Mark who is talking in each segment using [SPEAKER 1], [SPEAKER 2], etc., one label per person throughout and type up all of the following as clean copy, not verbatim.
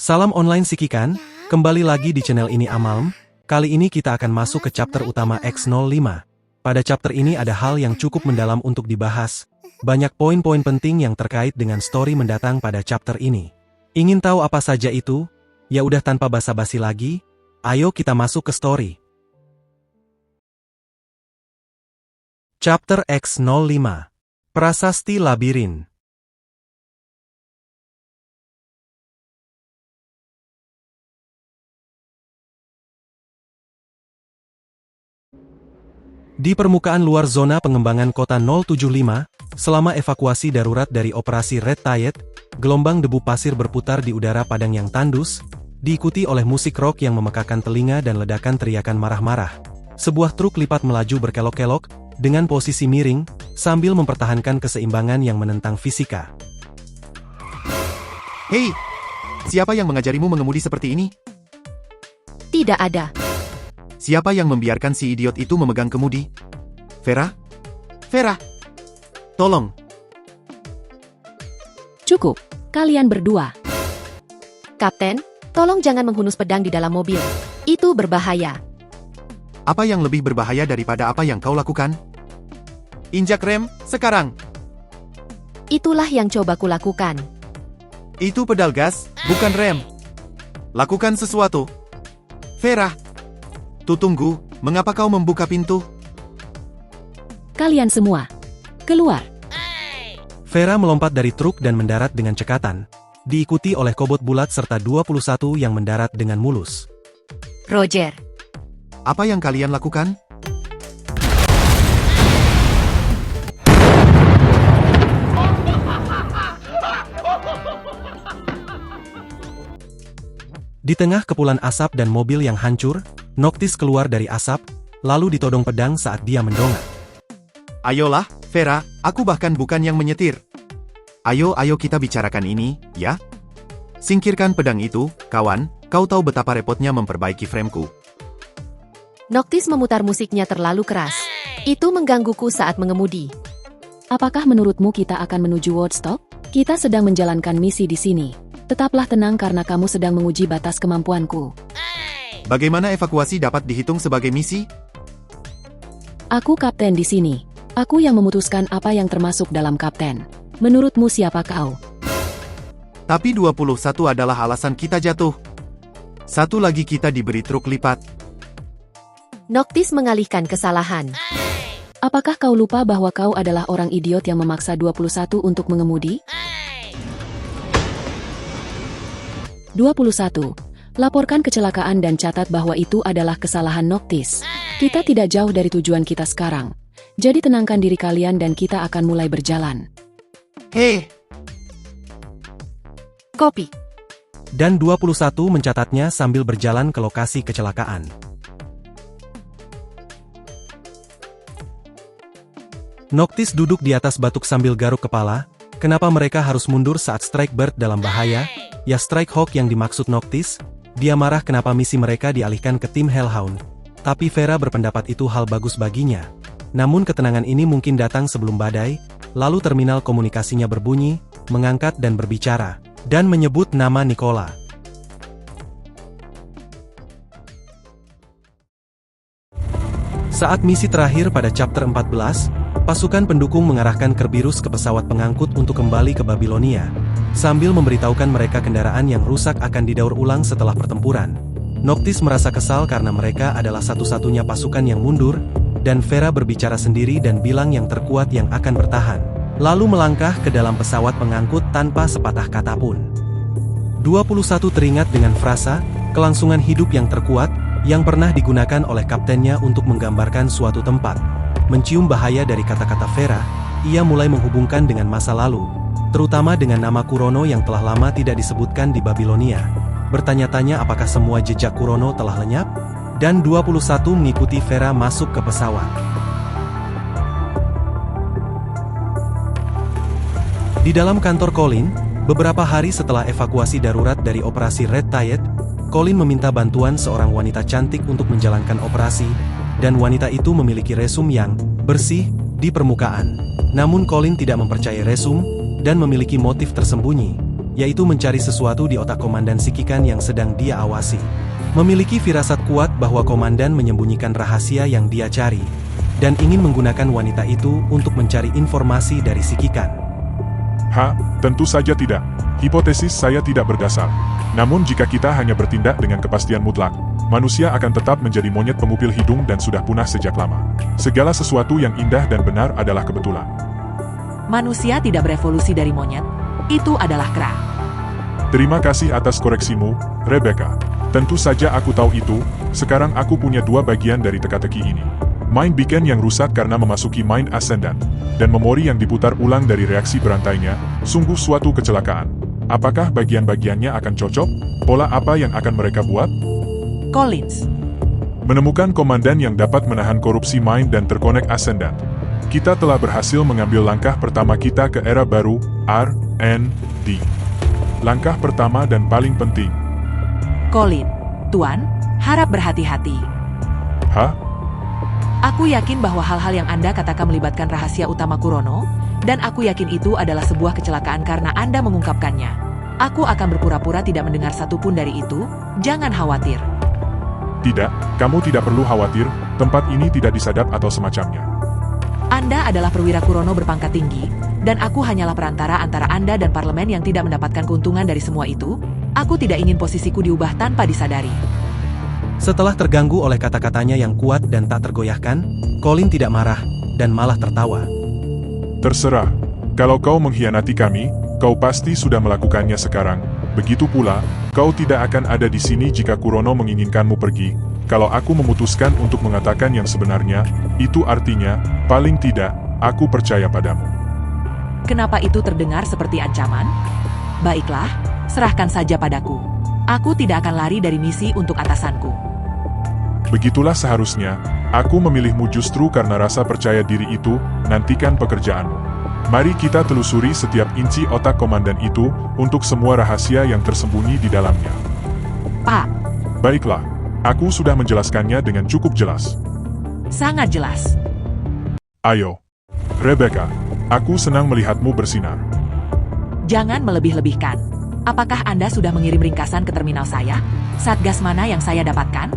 [SPEAKER 1] Salam online Sikikan, kembali lagi di channel ini Amalm. Kali ini kita akan masuk ke chapter utama X05. Pada chapter ini ada hal yang cukup mendalam untuk dibahas. Banyak poin-poin penting yang terkait dengan story mendatang pada chapter ini. Ingin tahu apa saja itu? Ya udah tanpa basa-basi lagi, ayo kita masuk ke story. Chapter X05. Prasasti Labirin. Di permukaan luar zona pengembangan kota 075, selama evakuasi darurat dari operasi Red Tide, gelombang debu pasir berputar di udara padang yang tandus, diikuti oleh musik rock yang memekakan telinga dan ledakan teriakan marah-marah. Sebuah truk lipat melaju berkelok-kelok, dengan posisi miring, sambil mempertahankan keseimbangan yang menentang fisika.
[SPEAKER 2] Hei, siapa yang mengajarimu mengemudi seperti ini?
[SPEAKER 3] Tidak ada.
[SPEAKER 2] Siapa yang membiarkan si idiot itu memegang kemudi? Vera? Vera! Tolong!
[SPEAKER 3] Cukup, kalian berdua. Kapten, tolong jangan menghunus pedang di dalam mobil. Itu berbahaya.
[SPEAKER 2] Apa yang lebih berbahaya daripada apa yang kau lakukan? Injak rem, sekarang!
[SPEAKER 3] Itulah yang coba kulakukan.
[SPEAKER 2] Itu pedal gas, bukan rem. Lakukan sesuatu. Vera! Tunggu, mengapa kau membuka pintu?
[SPEAKER 3] Kalian semua, keluar.
[SPEAKER 1] Vera melompat dari truk dan mendarat dengan cekatan, diikuti oleh kobot bulat serta 21 yang mendarat dengan mulus.
[SPEAKER 3] Roger.
[SPEAKER 2] Apa yang kalian lakukan?
[SPEAKER 1] Di tengah kepulan asap dan mobil yang hancur, Noctis keluar dari asap, lalu ditodong pedang saat dia mendongak.
[SPEAKER 2] Ayolah, Vera, aku bahkan bukan yang menyetir. Ayo kita bicarakan ini, ya? Singkirkan pedang itu, kawan, kau tahu betapa repotnya memperbaiki frameku.
[SPEAKER 3] Noctis memutar musiknya terlalu keras. Itu menggangguku saat mengemudi. Apakah menurutmu kita akan menuju Woodstock? Kita sedang menjalankan misi di sini. Tetaplah tenang karena kamu sedang menguji batas kemampuanku.
[SPEAKER 2] Bagaimana evakuasi dapat dihitung sebagai misi?
[SPEAKER 3] Aku kapten di sini. Aku yang memutuskan apa yang termasuk dalam kapten. Menurutmu siapa kau?
[SPEAKER 2] Tapi 21 adalah alasan kita jatuh. Satu lagi kita diberi truk lipat.
[SPEAKER 3] Noctis mengalihkan kesalahan. Apakah kau lupa bahwa kau adalah orang idiot yang memaksa 21 untuk mengemudi? 21. Laporkan kecelakaan dan catat bahwa itu adalah kesalahan Noctis. Kita tidak jauh dari tujuan kita sekarang. Jadi tenangkan diri kalian dan kita akan mulai berjalan.
[SPEAKER 2] Hei!
[SPEAKER 3] Kopi.
[SPEAKER 1] Dan 21 mencatatnya sambil berjalan ke lokasi kecelakaan. Noctis duduk di atas batuk sambil garuk kepala. Kenapa mereka harus mundur saat Strike Bird dalam bahaya? Ya Strike Hawk yang dimaksud Noctis. Dia marah kenapa misi mereka dialihkan ke tim Hellhound. Tapi Vera berpendapat itu hal bagus baginya. Namun ketenangan ini mungkin datang sebelum badai, lalu terminal komunikasinya berbunyi, mengangkat dan berbicara, dan menyebut nama Nicola. Saat misi terakhir pada chapter 14, pasukan pendukung mengarahkan Kerberos ke pesawat pengangkut untuk kembali ke Babilonia, sambil memberitahukan mereka kendaraan yang rusak akan didaur ulang setelah pertempuran. Noctis merasa kesal karena mereka adalah satu-satunya pasukan yang mundur, dan Vera berbicara sendiri dan bilang yang terkuat yang akan bertahan, lalu melangkah ke dalam pesawat pengangkut tanpa sepatah kata pun. 21 teringat dengan frasa, kelangsungan hidup yang terkuat, yang pernah digunakan oleh kaptennya untuk menggambarkan suatu tempat. Mencium bahaya dari kata-kata Vera, ia mulai menghubungkan dengan masa lalu, terutama dengan nama Kurono yang telah lama tidak disebutkan di Babilonia. Bertanya-tanya apakah semua jejak Kurono telah lenyap? Dan 21 mengikuti Vera masuk ke pesawat. Di dalam kantor Colin, beberapa hari setelah evakuasi darurat dari operasi Red Tide, Colin meminta bantuan seorang wanita cantik untuk menjalankan operasi, dan wanita itu memiliki resum yang bersih di permukaan. Namun Colin tidak mempercayai resum, dan memiliki motif tersembunyi. yaitu mencari sesuatu di otak Komandan Sikikan yang sedang dia awasi. Memiliki firasat kuat bahwa Komandan menyembunyikan rahasia yang dia cari, dan ingin menggunakan wanita itu untuk mencari informasi dari Sikikan.
[SPEAKER 4] Tentu saja tidak. Hipotesis saya tidak berdasar. Namun jika kita hanya bertindak dengan kepastian mutlak, manusia akan tetap menjadi monyet pengupil hidung dan sudah punah sejak lama. Segala sesuatu yang indah dan benar adalah kebetulan.
[SPEAKER 5] Manusia tidak berevolusi dari monyet. Itu adalah kera.
[SPEAKER 4] Terima kasih atas koreksimu, Rebecca. Tentu saja aku tahu itu. Sekarang aku punya dua bagian dari teka-teki ini. Mind Beacon yang rusak karena memasuki Mind Ascendant, dan memori yang diputar ulang dari reaksi berantainya, sungguh suatu kecelakaan. Apakah bagian-bagiannya akan cocok? Pola apa yang akan mereka buat?
[SPEAKER 5] Collins.
[SPEAKER 4] Menemukan komandan yang dapat menahan korupsi Mind dan terkonek Ascendant. Kita telah berhasil mengambil langkah pertama kita ke era baru, R&D. Langkah pertama dan paling penting.
[SPEAKER 5] Colin, Tuan, harap berhati-hati. Aku yakin bahwa hal-hal yang Anda katakan melibatkan rahasia utama Kurono, dan aku yakin itu adalah sebuah kecelakaan karena Anda mengungkapkannya. Aku akan berpura-pura tidak mendengar satupun dari itu, jangan khawatir.
[SPEAKER 4] Tidak, kamu tidak perlu khawatir, tempat ini tidak disadap atau semacamnya.
[SPEAKER 5] Anda adalah perwira Kurono berpangkat tinggi, dan aku hanyalah perantara antara Anda dan parlemen yang tidak mendapatkan keuntungan dari semua itu. Aku tidak ingin posisiku diubah tanpa disadari.
[SPEAKER 1] Setelah terganggu oleh kata-katanya yang kuat dan tak tergoyahkan, Colin tidak marah, dan malah tertawa.
[SPEAKER 4] Terserah, kalau kau mengkhianati kami, kau pasti sudah melakukannya sekarang. Begitu pula, kau tidak akan ada di sini jika Kurono menginginkanmu pergi. Kalau aku memutuskan untuk mengatakan yang sebenarnya, itu artinya, paling tidak, aku percaya padamu.
[SPEAKER 5] Kenapa itu terdengar seperti ancaman? Baiklah, serahkan saja padaku. Aku tidak akan lari dari misi untuk atasanku.
[SPEAKER 4] Begitulah seharusnya, aku memilihmu justru karena rasa percaya diri itu, nantikan pekerjaanmu. Mari kita telusuri setiap inci otak komandan itu, untuk semua rahasia yang tersembunyi di dalamnya.
[SPEAKER 5] Pak.
[SPEAKER 4] Baiklah, aku sudah menjelaskannya dengan cukup jelas.
[SPEAKER 5] Sangat jelas.
[SPEAKER 4] Ayo. Rebecca, aku senang melihatmu bersinar.
[SPEAKER 5] Jangan melebih-lebihkan. Apakah Anda sudah mengirim ringkasan ke terminal saya? Satgas mana yang saya dapatkan?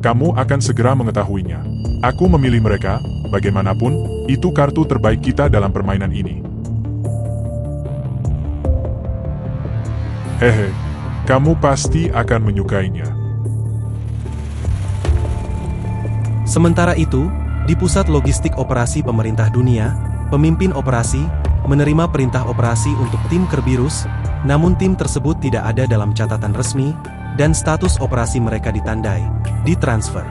[SPEAKER 4] Kamu akan segera mengetahuinya. Aku memilih mereka, bagaimanapun, itu kartu terbaik kita dalam permainan ini. Hehe, kamu pasti akan menyukainya.
[SPEAKER 1] Sementara itu, di Pusat Logistik Operasi Pemerintah Dunia, pemimpin operasi menerima perintah operasi untuk tim Kerberos, namun tim tersebut tidak ada dalam catatan resmi, dan status operasi mereka ditandai, ditransfer.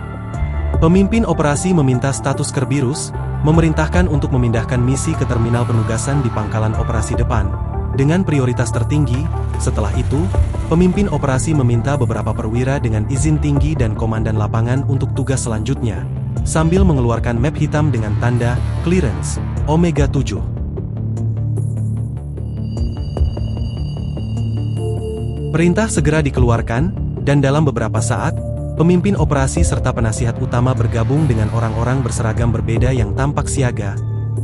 [SPEAKER 1] Pemimpin operasi meminta status Kerberos, memerintahkan untuk memindahkan misi ke terminal penugasan di pangkalan operasi depan, dengan prioritas tertinggi. Setelah itu, pemimpin operasi meminta beberapa perwira dengan izin tinggi dan komandan lapangan untuk tugas selanjutnya, sambil mengeluarkan map hitam dengan tanda clearance Omega 7. Perintah segera dikeluarkan, dan dalam beberapa saat, pemimpin operasi serta penasihat utama bergabung dengan orang-orang berseragam berbeda yang tampak siaga.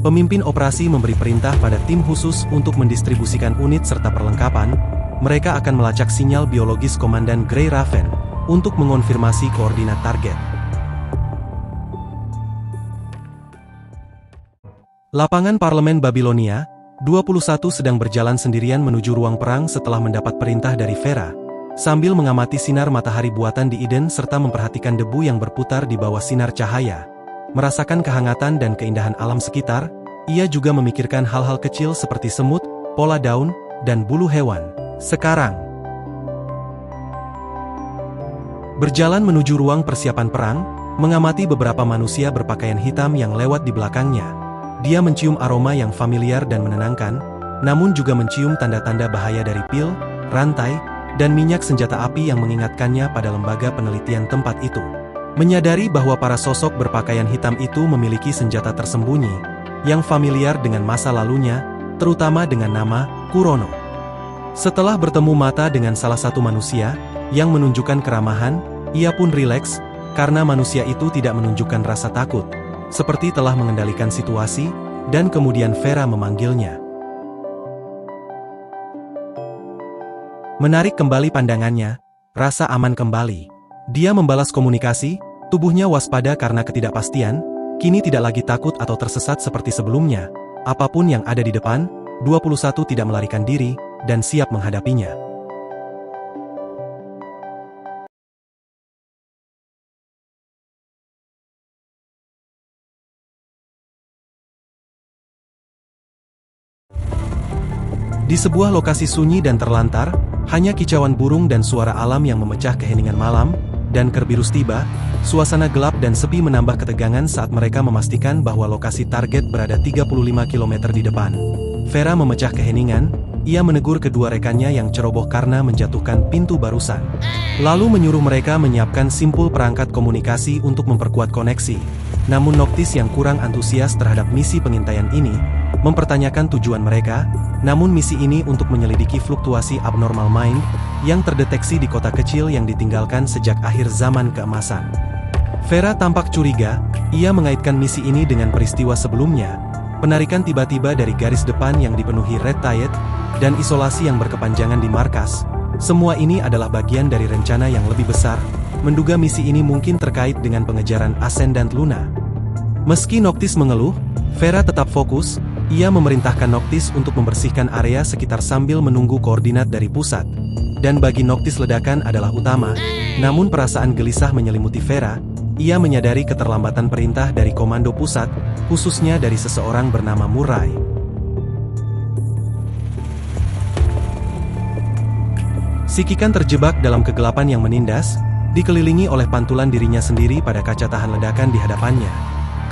[SPEAKER 1] Pemimpin operasi memberi perintah pada tim khusus untuk mendistribusikan unit serta perlengkapan. Mereka akan melacak sinyal biologis Komandan Grey Raven untuk mengonfirmasi koordinat target. Lapangan Parlemen Babilonia 21 sedang berjalan sendirian menuju ruang perang setelah mendapat perintah dari Vera. Sambil mengamati sinar matahari buatan di Eden serta memperhatikan debu yang berputar di bawah sinar cahaya. Merasakan kehangatan dan keindahan alam sekitar, ia juga memikirkan hal-hal kecil seperti semut, pola daun, dan bulu hewan. Sekarang, berjalan menuju ruang persiapan perang, mengamati beberapa manusia berpakaian hitam yang lewat di belakangnya. Dia mencium aroma yang familiar dan menenangkan, namun juga mencium tanda-tanda bahaya dari pil, rantai, dan minyak senjata api yang mengingatkannya pada lembaga penelitian tempat itu. Menyadari bahwa para sosok berpakaian hitam itu memiliki senjata tersembunyi, yang familiar dengan masa lalunya, terutama dengan nama Kurono. Setelah bertemu mata dengan salah satu manusia, yang menunjukkan keramahan, ia pun rileks, karena manusia itu tidak menunjukkan rasa takut. Seperti telah mengendalikan situasi, dan kemudian Vera memanggilnya. Menarik kembali pandangannya, rasa aman kembali. Dia membalas komunikasi, tubuhnya waspada karena ketidakpastian, kini tidak lagi takut atau tersesat seperti sebelumnya. Apapun yang ada di depan, 21 tidak melarikan diri, dan siap menghadapinya. Di sebuah lokasi sunyi dan terlantar, hanya kicauan burung dan suara alam yang memecah keheningan malam, dan Kerberos tiba, suasana gelap dan sepi menambah ketegangan saat mereka memastikan bahwa lokasi target berada 35 km di depan. Vera memecah keheningan, ia menegur kedua rekannya yang ceroboh karena menjatuhkan pintu barusan. Lalu menyuruh mereka menyiapkan simpul perangkat komunikasi untuk memperkuat koneksi. Namun Noctis yang kurang antusias terhadap misi pengintaian ini, mempertanyakan tujuan mereka, namun misi ini untuk menyelidiki fluktuasi abnormal mind yang terdeteksi di kota kecil yang ditinggalkan sejak akhir zaman keemasan. Vera tampak curiga, ia mengaitkan misi ini dengan peristiwa sebelumnya, penarikan tiba-tiba dari garis depan yang dipenuhi Red Tide, dan isolasi yang berkepanjangan di markas. Semua ini adalah bagian dari rencana yang lebih besar, menduga misi ini mungkin terkait dengan pengejaran Ascendant Luna. Meski Noctis mengeluh, Vera tetap fokus. Ia memerintahkan Noctis untuk membersihkan area sekitar sambil menunggu koordinat dari pusat. Dan bagi Noctis ledakan adalah utama, namun perasaan gelisah menyelimuti Vera. Ia menyadari keterlambatan perintah dari komando pusat, khususnya dari seseorang bernama Murray. Sikikan terjebak dalam kegelapan yang menindas, dikelilingi oleh pantulan dirinya sendiri pada kaca tahan ledakan di hadapannya.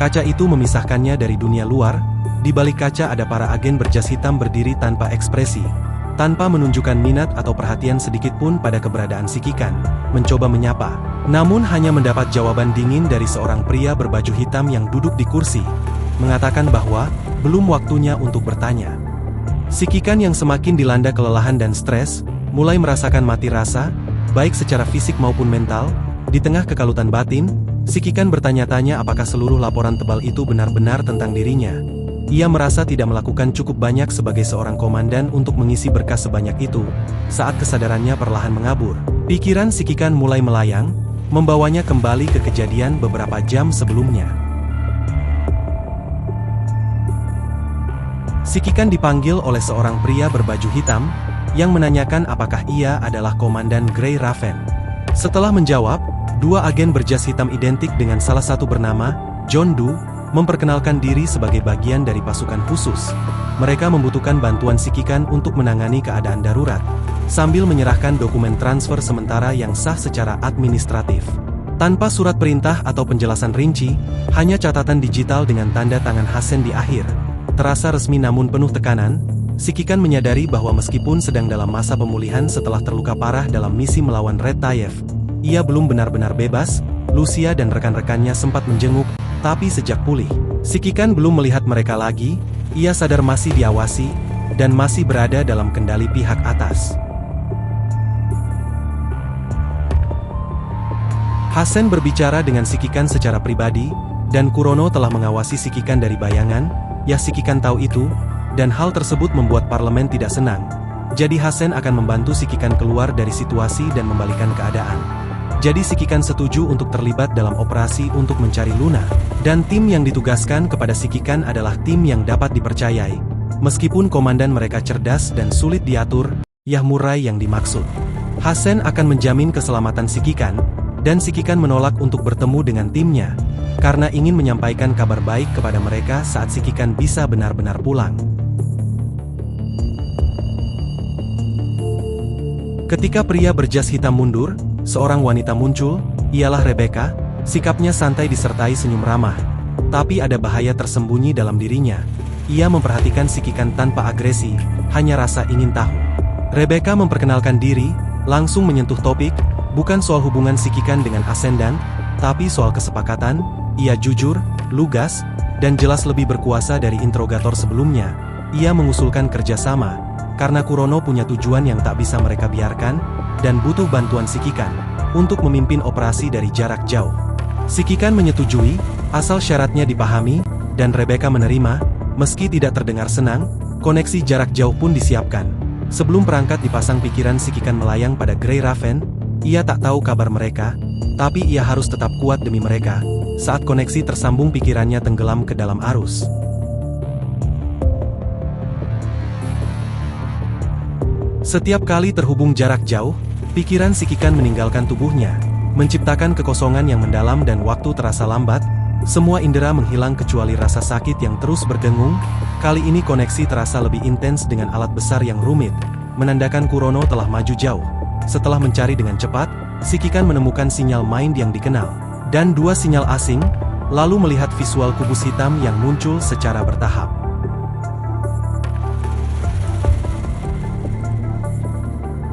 [SPEAKER 1] Kaca itu memisahkannya dari dunia luar. Di balik kaca ada para agen berjas hitam berdiri tanpa ekspresi, tanpa menunjukkan minat atau perhatian sedikit pun pada keberadaan Sikikan, mencoba menyapa, namun hanya mendapat jawaban dingin dari seorang pria berbaju hitam yang duduk di kursi, mengatakan bahwa belum waktunya untuk bertanya. Sikikan yang semakin dilanda kelelahan dan stres, mulai merasakan mati rasa, baik secara fisik maupun mental. Di tengah kekalutan batin, Sikikan bertanya-tanya apakah seluruh laporan tebal itu benar-benar tentang dirinya. Ia merasa tidak melakukan cukup banyak sebagai seorang komandan untuk mengisi berkas sebanyak itu. Saat kesadarannya perlahan mengabur, pikiran Sikikan mulai melayang, membawanya kembali ke kejadian beberapa jam sebelumnya. Sikikan dipanggil oleh seorang pria berbaju hitam, yang menanyakan apakah ia adalah Komandan Grey Raven. Setelah menjawab, dua agen berjas hitam identik dengan salah satu bernama John Doe, memperkenalkan diri sebagai bagian dari pasukan khusus. Mereka membutuhkan bantuan Sikikan untuk menangani keadaan darurat, sambil menyerahkan dokumen transfer sementara yang sah secara administratif. Tanpa surat perintah atau penjelasan rinci, hanya catatan digital dengan tanda tangan Hassen di akhir. Terasa resmi namun penuh tekanan, Sikikan menyadari bahwa meskipun sedang dalam masa pemulihan setelah terluka parah dalam misi melawan Red Tide, ia belum benar-benar bebas. Lucia dan rekan-rekannya sempat menjenguk, tapi sejak pulih, Sikikan belum melihat mereka lagi. Ia sadar masih diawasi, dan masih berada dalam kendali pihak atas. Hassen berbicara dengan Sikikan secara pribadi, dan Kurono telah mengawasi Sikikan dari bayangan. Ya, Sikikan tahu itu, dan hal tersebut membuat parlemen tidak senang. Jadi Hassen akan membantu Sikikan keluar dari situasi dan membalikan keadaan. Jadi Sikikan setuju untuk terlibat dalam operasi untuk mencari Luna, dan tim yang ditugaskan kepada Sikikan adalah tim yang dapat dipercayai. Meskipun komandan mereka cerdas dan sulit diatur, Yah Murray yang dimaksud. Hassen akan menjamin keselamatan Sikikan, dan Sikikan menolak untuk bertemu dengan timnya, karena ingin menyampaikan kabar baik kepada mereka saat Sikikan bisa benar-benar pulang. Ketika pria berjas hitam mundur, seorang wanita muncul, ialah Rebecca. Sikapnya santai disertai senyum ramah. Tapi ada bahaya tersembunyi dalam dirinya. Ia memperhatikan Sikikan tanpa agresi, hanya rasa ingin tahu. Rebecca memperkenalkan diri, langsung menyentuh topik, bukan soal hubungan Sikikan dengan Ascendant, tapi soal kesepakatan. Ia jujur, lugas, dan jelas lebih berkuasa dari interrogator sebelumnya. Ia mengusulkan kerjasama, karena Kurono punya tujuan yang tak bisa mereka biarkan, dan butuh bantuan Sikikan untuk memimpin operasi dari jarak jauh. Sikikan menyetujui, asal syaratnya dipahami, dan Rebecca menerima. Meski tidak terdengar senang, koneksi jarak jauh pun disiapkan. Sebelum perangkat dipasang pikiran si Kikan melayang pada Grey Raven, ia tak tahu kabar mereka, tapi ia harus tetap kuat demi mereka. Saat koneksi tersambung pikirannya tenggelam ke dalam arus. Setiap kali terhubung jarak jauh, pikiran si Kikan meninggalkan tubuhnya, menciptakan kekosongan yang mendalam dan waktu terasa lambat. Semua indera menghilang kecuali rasa sakit yang terus berdengung. Kali ini koneksi terasa lebih intens dengan alat besar yang rumit, menandakan Kurono telah maju jauh. Setelah mencari dengan cepat, si Kikan menemukan sinyal mind yang dikenal, dan 2 sinyal asing, lalu melihat visual kubus hitam yang muncul secara bertahap.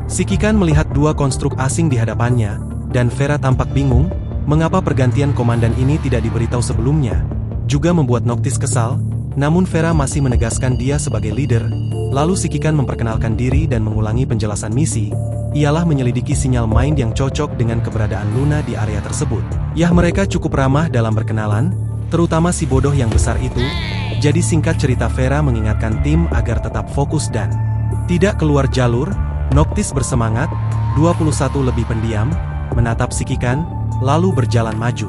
[SPEAKER 1] Si Kikan melihat 2 konstruk asing di hadapannya, dan Vera tampak bingung, mengapa pergantian komandan ini tidak diberitahu sebelumnya. Juga membuat Noctis kesal, namun Vera masih menegaskan dia sebagai leader. Lalu si Kikan memperkenalkan diri dan mengulangi penjelasan misi, ialah menyelidiki sinyal mind yang cocok dengan keberadaan Luna di area tersebut. Yah, mereka cukup ramah dalam berkenalan, terutama si bodoh yang besar itu. Jadi singkat cerita, Vera mengingatkan tim agar tetap fokus dan tidak keluar jalur. Noctis bersemangat, 21 lebih pendiam, menatap si Kikan, lalu berjalan maju.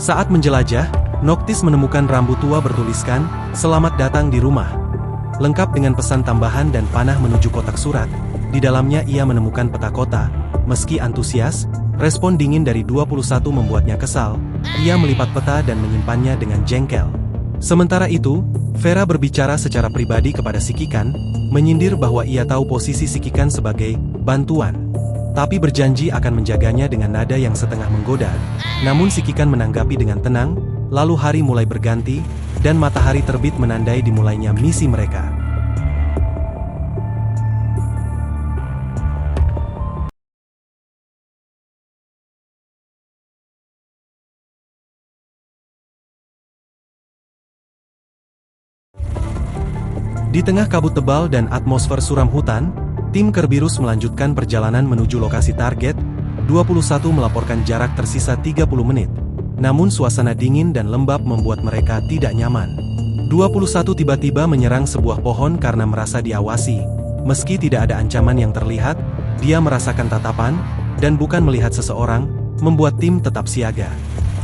[SPEAKER 1] Saat menjelajah, Noctis menemukan rambu tua bertuliskan, "Selamat datang di rumah." Lengkap dengan pesan tambahan dan panah menuju kotak surat. Di dalamnya ia menemukan peta kota. Meski antusias, respon dingin dari 21 membuatnya kesal. Ia melipat peta dan menyimpannya dengan jengkel. Sementara itu, Vera berbicara secara pribadi kepada si Kikan, menyindir bahwa ia tahu posisi si Kikan sebagai bantuan, tapi berjanji akan menjaganya dengan nada yang setengah menggoda. Namun si Kikan menanggapi dengan tenang. Lalu hari mulai berganti, dan matahari terbit menandai dimulainya misi mereka. Di tengah kabut tebal dan atmosfer suram hutan, tim Kerberos melanjutkan perjalanan menuju lokasi target. 21 melaporkan jarak tersisa 30 menit. Namun suasana dingin dan lembab membuat mereka tidak nyaman. 21 tiba-tiba menyerang sebuah pohon karena merasa diawasi. Meski tidak ada ancaman yang terlihat, dia merasakan tatapan, dan bukan melihat seseorang, membuat tim tetap siaga.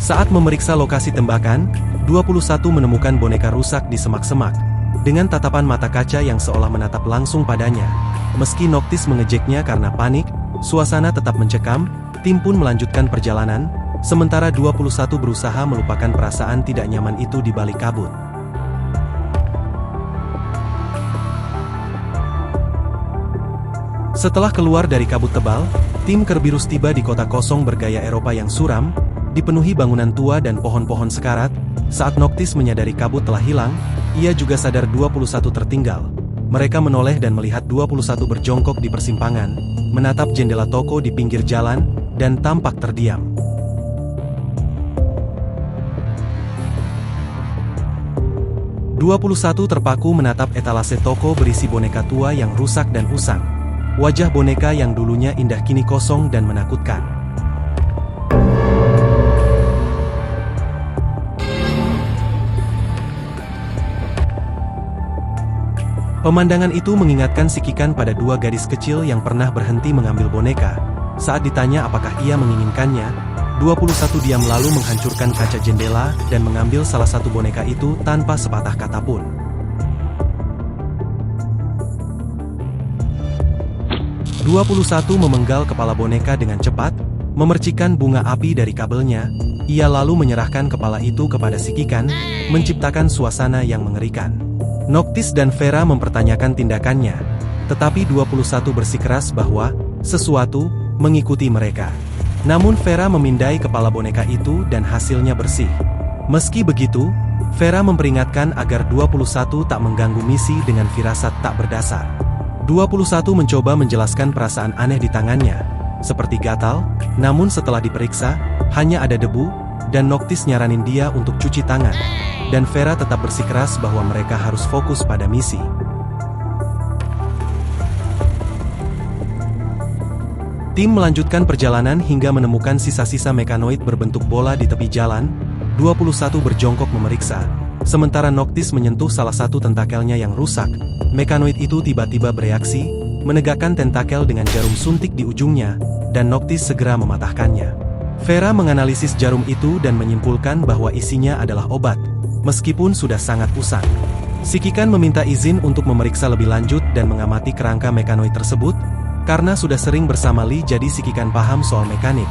[SPEAKER 1] Saat memeriksa lokasi tembakan, 21 menemukan boneka rusak di semak-semak, dengan tatapan mata kaca yang seolah menatap langsung padanya. Meski Noctis mengejeknya karena panik, suasana tetap mencekam. Tim pun melanjutkan perjalanan, sementara 21 berusaha melupakan perasaan tidak nyaman itu di balik kabut. Setelah keluar dari kabut tebal, tim Kerberos tiba di kota kosong bergaya Eropa yang suram, dipenuhi bangunan tua dan pohon-pohon sekarat. Saat Noctis menyadari kabut telah hilang, ia juga sadar 21 tertinggal. Mereka menoleh dan melihat 21 berjongkok di persimpangan, menatap jendela toko di pinggir jalan, dan tampak terdiam. "21 terpaku menatap etalase toko berisi boneka tua yang rusak dan usang. Wajah boneka yang dulunya indah kini kosong dan menakutkan. Pemandangan itu mengingatkan si Kikan pada 2 gadis kecil yang pernah berhenti mengambil boneka. Saat ditanya apakah ia menginginkannya, 21 diam lalu menghancurkan kaca jendela dan mengambil salah satu boneka itu tanpa sepatah kata pun. "21 memenggal kepala boneka dengan cepat, memercikkan bunga api dari kabelnya. Ia lalu menyerahkan kepala itu kepada si Kikan, menciptakan suasana yang mengerikan. Noctis dan Vera mempertanyakan tindakannya, tetapi 21 bersikeras bahwa sesuatu mengikuti mereka. Namun Vera memindai kepala boneka itu dan hasilnya bersih. Meski begitu, Vera memperingatkan agar 21 tak mengganggu misi dengan firasat tak berdasar. 21 mencoba menjelaskan perasaan aneh di tangannya, seperti gatal, namun setelah diperiksa, hanya ada debu, dan Noctis nyaranin dia untuk cuci tangan. Dan Vera tetap bersikeras bahwa mereka harus fokus pada misi. Tim melanjutkan perjalanan hingga menemukan sisa-sisa mekanoid berbentuk bola di tepi jalan. 21 berjongkok memeriksa, Sementara Noctis menyentuh salah satu tentakelnya yang rusak, mekanoid itu tiba-tiba bereaksi, menegakkan tentakel dengan jarum suntik di ujungnya, dan Noctis segera mematahkannya. Vera menganalisis jarum itu dan menyimpulkan bahwa isinya adalah obat, meskipun sudah sangat usang. Sikikan meminta izin untuk memeriksa lebih lanjut dan mengamati kerangka mekanoid tersebut, karena sudah sering bersama Lee jadi Sikikan paham soal mekanik.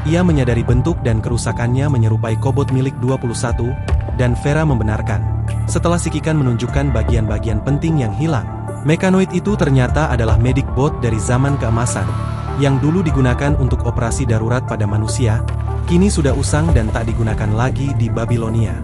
[SPEAKER 1] Ia menyadari bentuk dan kerusakannya menyerupai kobot milik 21, dan Vera membenarkan. Setelah Sikikan menunjukkan bagian-bagian penting yang hilang, mekanoid itu ternyata adalah medic bot dari zaman keemasan, yang dulu digunakan untuk operasi darurat pada manusia, kini sudah usang dan tak digunakan lagi di Babilonia.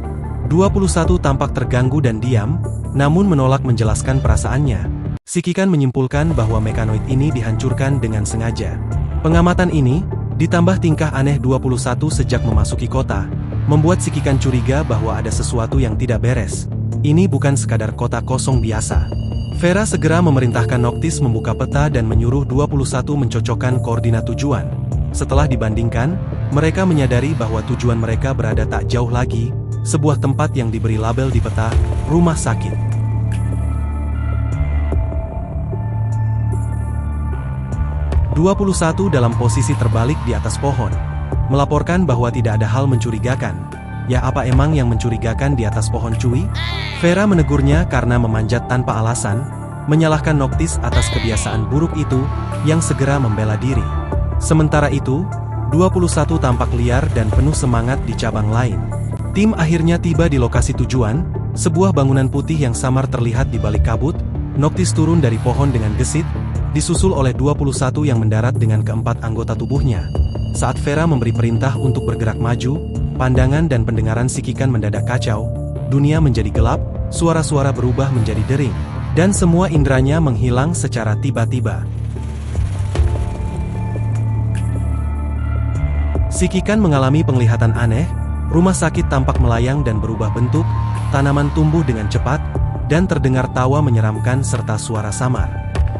[SPEAKER 1] 21 tampak terganggu dan diam, namun menolak menjelaskan perasaannya. Sikikan menyimpulkan bahwa mekanoid ini dihancurkan dengan sengaja. Pengamatan ini, ditambah tingkah aneh 21 sejak memasuki kota, membuat Sikikan curiga bahwa ada sesuatu yang tidak beres. Ini bukan sekadar kota kosong biasa. Vera segera memerintahkan Noctis membuka peta dan menyuruh 21 mencocokkan koordinat tujuan. Setelah dibandingkan, mereka menyadari bahwa tujuan mereka berada tak jauh lagi, sebuah tempat yang diberi label di peta, rumah sakit. "21 dalam posisi terbalik di atas pohon, melaporkan bahwa tidak ada hal mencurigakan. Ya apa emang yang mencurigakan di atas pohon cuy?" Vera menegurnya karena memanjat tanpa alasan, menyalahkan Noctis atas kebiasaan buruk itu, yang segera membela diri. Sementara itu, 21 tampak liar dan penuh semangat di cabang lain. Tim akhirnya tiba di lokasi tujuan, sebuah bangunan putih yang samar terlihat di balik kabut. Noctis turun dari pohon dengan gesit, disusul oleh 21 yang mendarat dengan keempat anggota tubuhnya. Saat Vera memberi perintah untuk bergerak maju, pandangan dan pendengaran Sikikan mendadak kacau, dunia menjadi gelap, suara-suara berubah menjadi dering, dan semua inderanya menghilang secara tiba-tiba. Sikikan mengalami penglihatan aneh, rumah sakit tampak melayang dan berubah bentuk, tanaman tumbuh dengan cepat, dan terdengar tawa menyeramkan serta suara samar.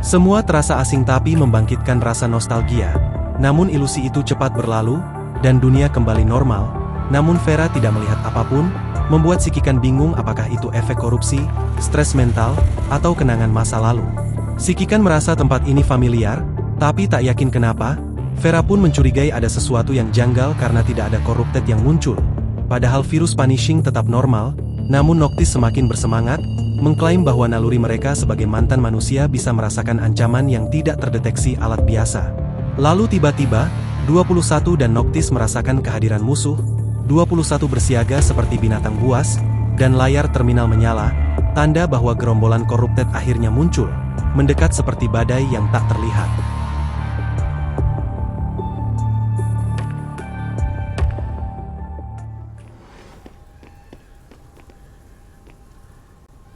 [SPEAKER 1] Semua terasa asing tapi membangkitkan rasa nostalgia. Namun ilusi itu cepat berlalu, dan dunia kembali normal. Namun Vera tidak melihat apapun, membuat Sikikan bingung apakah itu efek korupsi, stres mental, atau kenangan masa lalu. Sikikan merasa tempat ini familiar, tapi tak yakin kenapa. Vera pun mencurigai ada sesuatu yang janggal karena tidak ada corrupted yang muncul. Padahal virus punishing tetap normal, namun Noctis semakin bersemangat, mengklaim bahwa naluri mereka sebagai mantan manusia bisa merasakan ancaman yang tidak terdeteksi alat biasa. Lalu tiba-tiba, 21 dan Noctis merasakan kehadiran musuh. 21 bersiaga seperti binatang buas, dan layar terminal menyala, tanda bahwa gerombolan corrupted akhirnya muncul, mendekat seperti badai yang tak terlihat.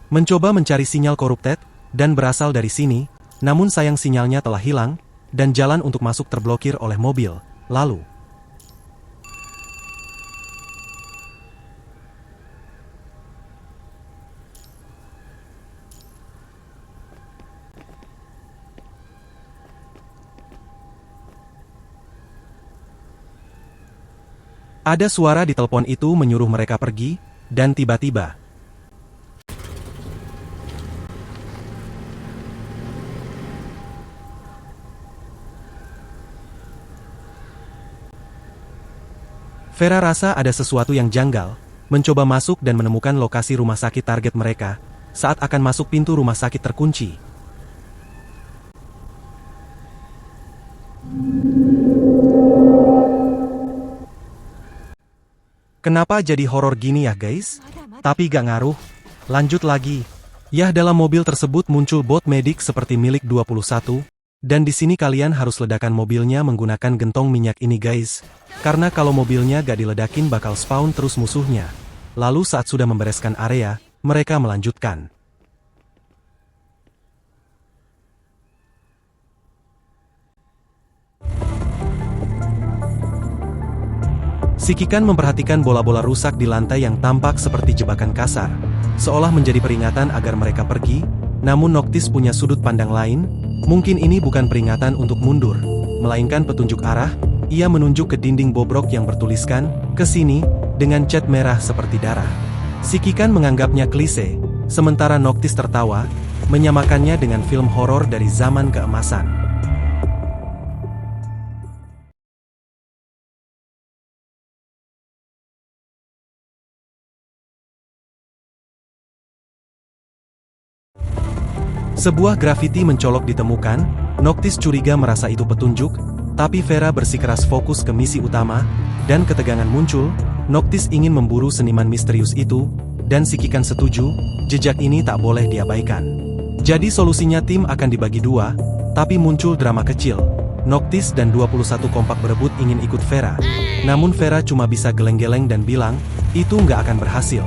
[SPEAKER 1] Mencoba mencari sinyal corrupted, dan berasal dari sini, namun sayang sinyalnya telah hilang, dan jalan untuk masuk terblokir oleh mobil, lalu ada suara di telepon itu menyuruh mereka pergi, dan tiba-tiba Vera rasa ada sesuatu yang janggal, mencoba masuk dan menemukan lokasi rumah sakit target mereka. Saat akan masuk pintu rumah sakit terkunci. Kenapa jadi horor gini ya guys? Tapi gak ngaruh. Lanjut lagi. Yah, dalam mobil tersebut muncul bot medik seperti milik 21. Dan di sini kalian harus ledakan mobilnya menggunakan gentong minyak ini guys. Karena kalau mobilnya gak diledakin bakal spawn terus musuhnya. Lalu saat sudah membereskan area, mereka melanjutkan. Sikikan memperhatikan bola-bola rusak di lantai yang tampak seperti jebakan kasar. Seolah menjadi peringatan agar mereka pergi, namun Noctis punya sudut pandang lain. Mungkin ini bukan peringatan untuk mundur, melainkan petunjuk arah. Ia menunjuk ke dinding bobrok yang bertuliskan, "Ke sini," dengan cat merah seperti darah. Si Kikan menganggapnya klise, sementara Noctis tertawa, menyamakannya dengan film horor dari zaman keemasan. Sebuah grafiti mencolok ditemukan, Noctis curiga merasa itu petunjuk, tapi Vera bersikeras fokus ke misi utama, dan ketegangan muncul, Noctis ingin memburu seniman misterius itu, dan si Kikan setuju, jejak ini tak boleh diabaikan. Jadi solusinya tim akan dibagi dua, tapi muncul drama kecil. Noctis dan 21 kompak berebut ingin ikut Vera. Namun Vera cuma bisa geleng-geleng dan bilang, itu nggak akan berhasil.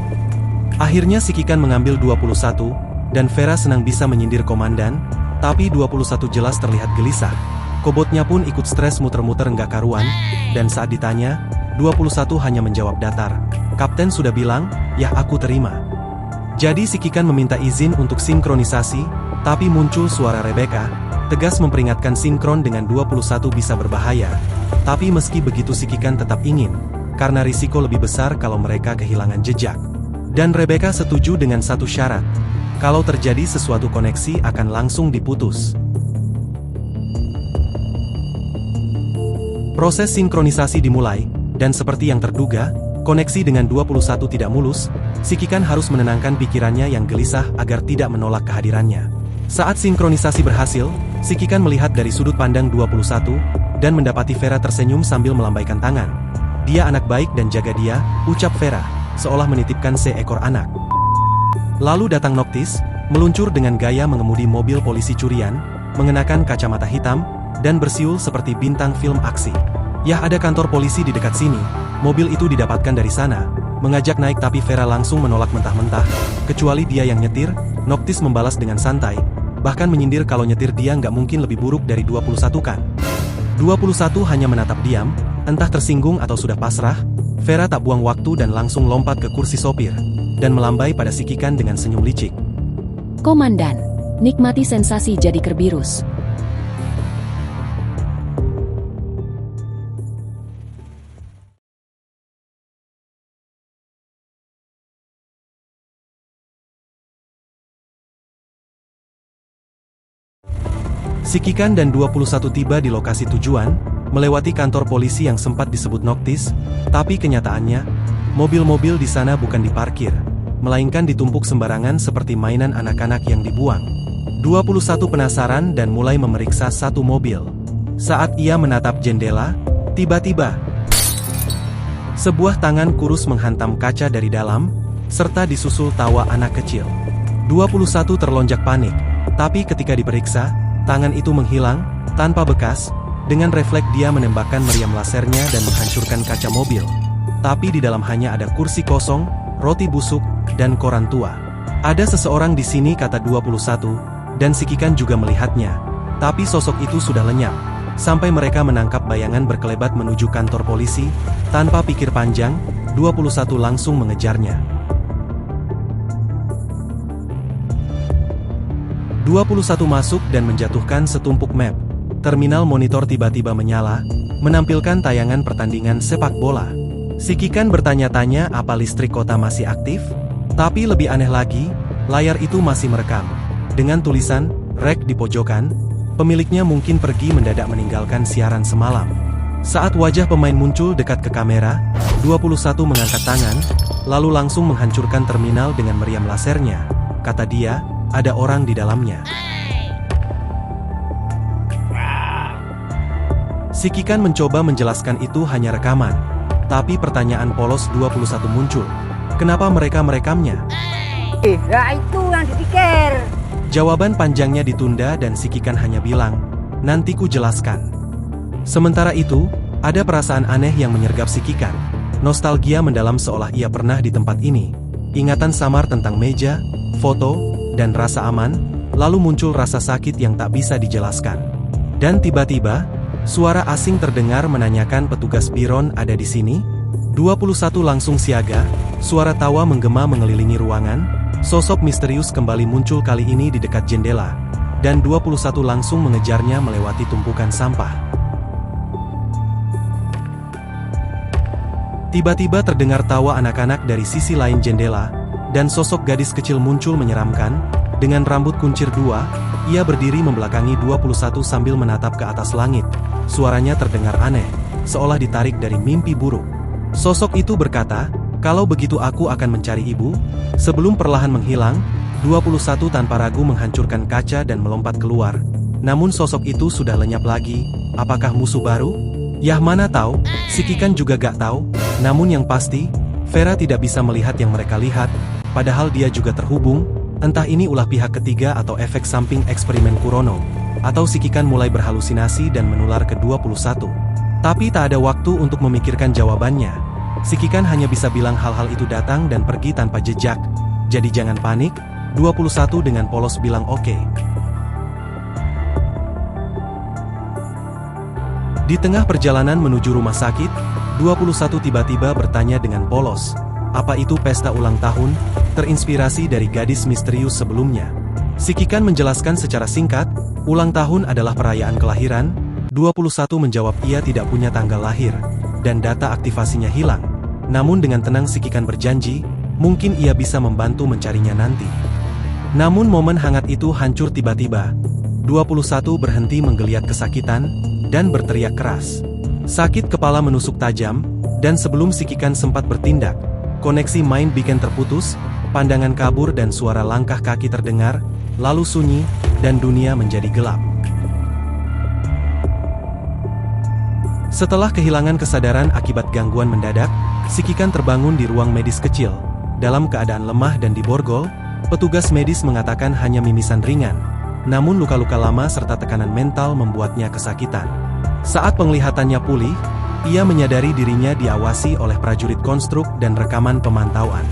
[SPEAKER 1] Akhirnya si Kikan mengambil 21, dan Vera senang bisa menyindir komandan, tapi 21 jelas terlihat gelisah. Kobotnya pun ikut stres muter-muter nggak karuan, dan saat ditanya, 21 hanya menjawab datar. Kapten sudah bilang, ya aku terima. Jadi si Kikan meminta izin untuk sinkronisasi, tapi muncul suara Rebecca, tegas memperingatkan sinkron dengan 21 bisa berbahaya. Tapi meski begitu si Kikan tetap ingin, karena risiko lebih besar kalau mereka kehilangan jejak. Dan Rebecca setuju dengan satu syarat. Kalau terjadi sesuatu koneksi akan langsung diputus. Proses sinkronisasi dimulai, dan seperti yang terduga, koneksi dengan 21 tidak mulus, si Kikan harus menenangkan pikirannya yang gelisah agar tidak menolak kehadirannya. Saat sinkronisasi berhasil, si Kikan melihat dari sudut pandang 21, dan mendapati Vera tersenyum sambil melambaikan tangan. Dia anak baik dan jaga dia, ucap Vera, seolah menitipkan seekor anak. Lalu datang Noctis, meluncur dengan gaya mengemudi mobil polisi curian, mengenakan kacamata hitam, dan bersiul seperti bintang film aksi. Yah, ada kantor polisi di dekat sini, mobil itu didapatkan dari sana, mengajak naik tapi Vera langsung menolak mentah-mentah, kecuali dia yang nyetir. Noctis membalas dengan santai, bahkan menyindir kalau nyetir dia nggak mungkin lebih buruk dari 21 kan. 21 hanya menatap diam, entah tersinggung atau sudah pasrah. Vera tak buang waktu dan langsung lompat ke kursi sopir, dan melambai pada si Kikan dengan senyum licik.
[SPEAKER 3] Komandan, nikmati sensasi jadi Kerberos.
[SPEAKER 1] Si Kikan dan 21 tiba di lokasi tujuan, melewati kantor polisi yang sempat disebut Noctis, tapi kenyataannya, mobil-mobil di sana bukan diparkir, melainkan ditumpuk sembarangan seperti mainan anak-anak yang dibuang. 21 penasaran dan mulai memeriksa satu mobil. Saat ia menatap jendela, tiba-tiba sebuah tangan kurus menghantam kaca dari dalam, serta disusul tawa anak kecil. 21 terlonjak panik, tapi ketika diperiksa, tangan itu menghilang, tanpa bekas. Dengan refleks dia menembakkan meriam lasernya dan menghancurkan kaca mobil. Tapi di dalam hanya ada kursi kosong, roti busuk, dan koran tua. Ada seseorang di sini, kata 21, dan si Kikan juga melihatnya. Tapi sosok itu sudah lenyap. Sampai mereka menangkap bayangan berkelebat menuju kantor polisi, tanpa pikir panjang, 21 langsung mengejarnya. 21 masuk dan menjatuhkan setumpuk map. Terminal monitor tiba-tiba menyala, menampilkan tayangan pertandingan sepak bola. Si Kikan bertanya-tanya apa listrik kota masih aktif? Tapi lebih aneh lagi, layar itu masih merekam. Dengan tulisan, "Rek" di pojokan, pemiliknya mungkin pergi mendadak meninggalkan siaran semalam. Saat wajah pemain muncul dekat ke kamera, 21 mengangkat tangan, lalu langsung menghancurkan terminal dengan meriam lasernya. Kata dia, ada orang di dalamnya. Si Kikan mencoba menjelaskan itu hanya rekaman. Tapi pertanyaan polos 21 muncul. Kenapa mereka merekamnya?
[SPEAKER 6] Ya itu yang dipikir.
[SPEAKER 1] Jawaban panjangnya ditunda dan si Kikan hanya bilang, nanti ku jelaskan. Sementara itu, ada perasaan aneh yang menyergap si Kikan. Nostalgia mendalam seolah ia pernah di tempat ini. Ingatan samar tentang meja, foto, dan rasa aman, lalu muncul rasa sakit yang tak bisa dijelaskan. Dan tiba-tiba, suara asing terdengar menanyakan petugas Biron ada di sini? 21 langsung siaga, suara tawa menggema mengelilingi ruangan, sosok misterius kembali muncul kali ini di dekat jendela, dan 21 langsung mengejarnya melewati tumpukan sampah. Tiba-tiba terdengar tawa anak-anak dari sisi lain jendela, dan sosok gadis kecil muncul menyeramkan, dengan rambut kuncir dua, ia berdiri membelakangi 21 sambil menatap ke atas langit. Suaranya terdengar aneh, seolah ditarik dari mimpi buruk. Sosok itu berkata, "Kalau begitu aku akan mencari ibu." Sebelum perlahan menghilang, 21 tanpa ragu menghancurkan kaca dan melompat keluar. Namun sosok itu sudah lenyap lagi. Apakah musuh baru? Yah mana tahu, si Kikan juga gak tahu. Namun yang pasti, Vera tidak bisa melihat yang mereka lihat, padahal dia juga terhubung, entah ini ulah pihak ketiga atau efek samping eksperimen Kurono, atau si Kikan mulai berhalusinasi dan menular ke 21. Tapi tak ada waktu untuk memikirkan jawabannya. Si Kikan hanya bisa bilang hal-hal itu datang dan pergi tanpa jejak. Jadi jangan panik, 21 dengan polos bilang oke. Di tengah perjalanan menuju rumah sakit, 21 tiba-tiba bertanya dengan polos, "Apa itu pesta ulang tahun?" Terinspirasi dari gadis misterius sebelumnya. Si Kikan menjelaskan secara singkat, ulang tahun adalah perayaan kelahiran. 21 menjawab ia tidak punya tanggal lahir, dan data aktivasinya hilang. Namun dengan tenang si Kikan berjanji, mungkin ia bisa membantu mencarinya nanti. Namun momen hangat itu hancur tiba-tiba. 21 berhenti menggeliat kesakitan, dan berteriak keras. Sakit kepala menusuk tajam, dan sebelum si Kikan sempat bertindak, koneksi mind beacon terputus, pandangan kabur dan suara langkah kaki terdengar, lalu sunyi, dan dunia menjadi gelap. Setelah kehilangan kesadaran akibat gangguan mendadak, si Kikan terbangun di ruang medis kecil. Dalam keadaan lemah dan diborgol, petugas medis mengatakan hanya mimisan ringan. Namun luka-luka lama serta tekanan mental membuatnya kesakitan. Saat penglihatannya pulih, ia menyadari dirinya diawasi oleh prajurit konstruk dan rekaman pemantauan.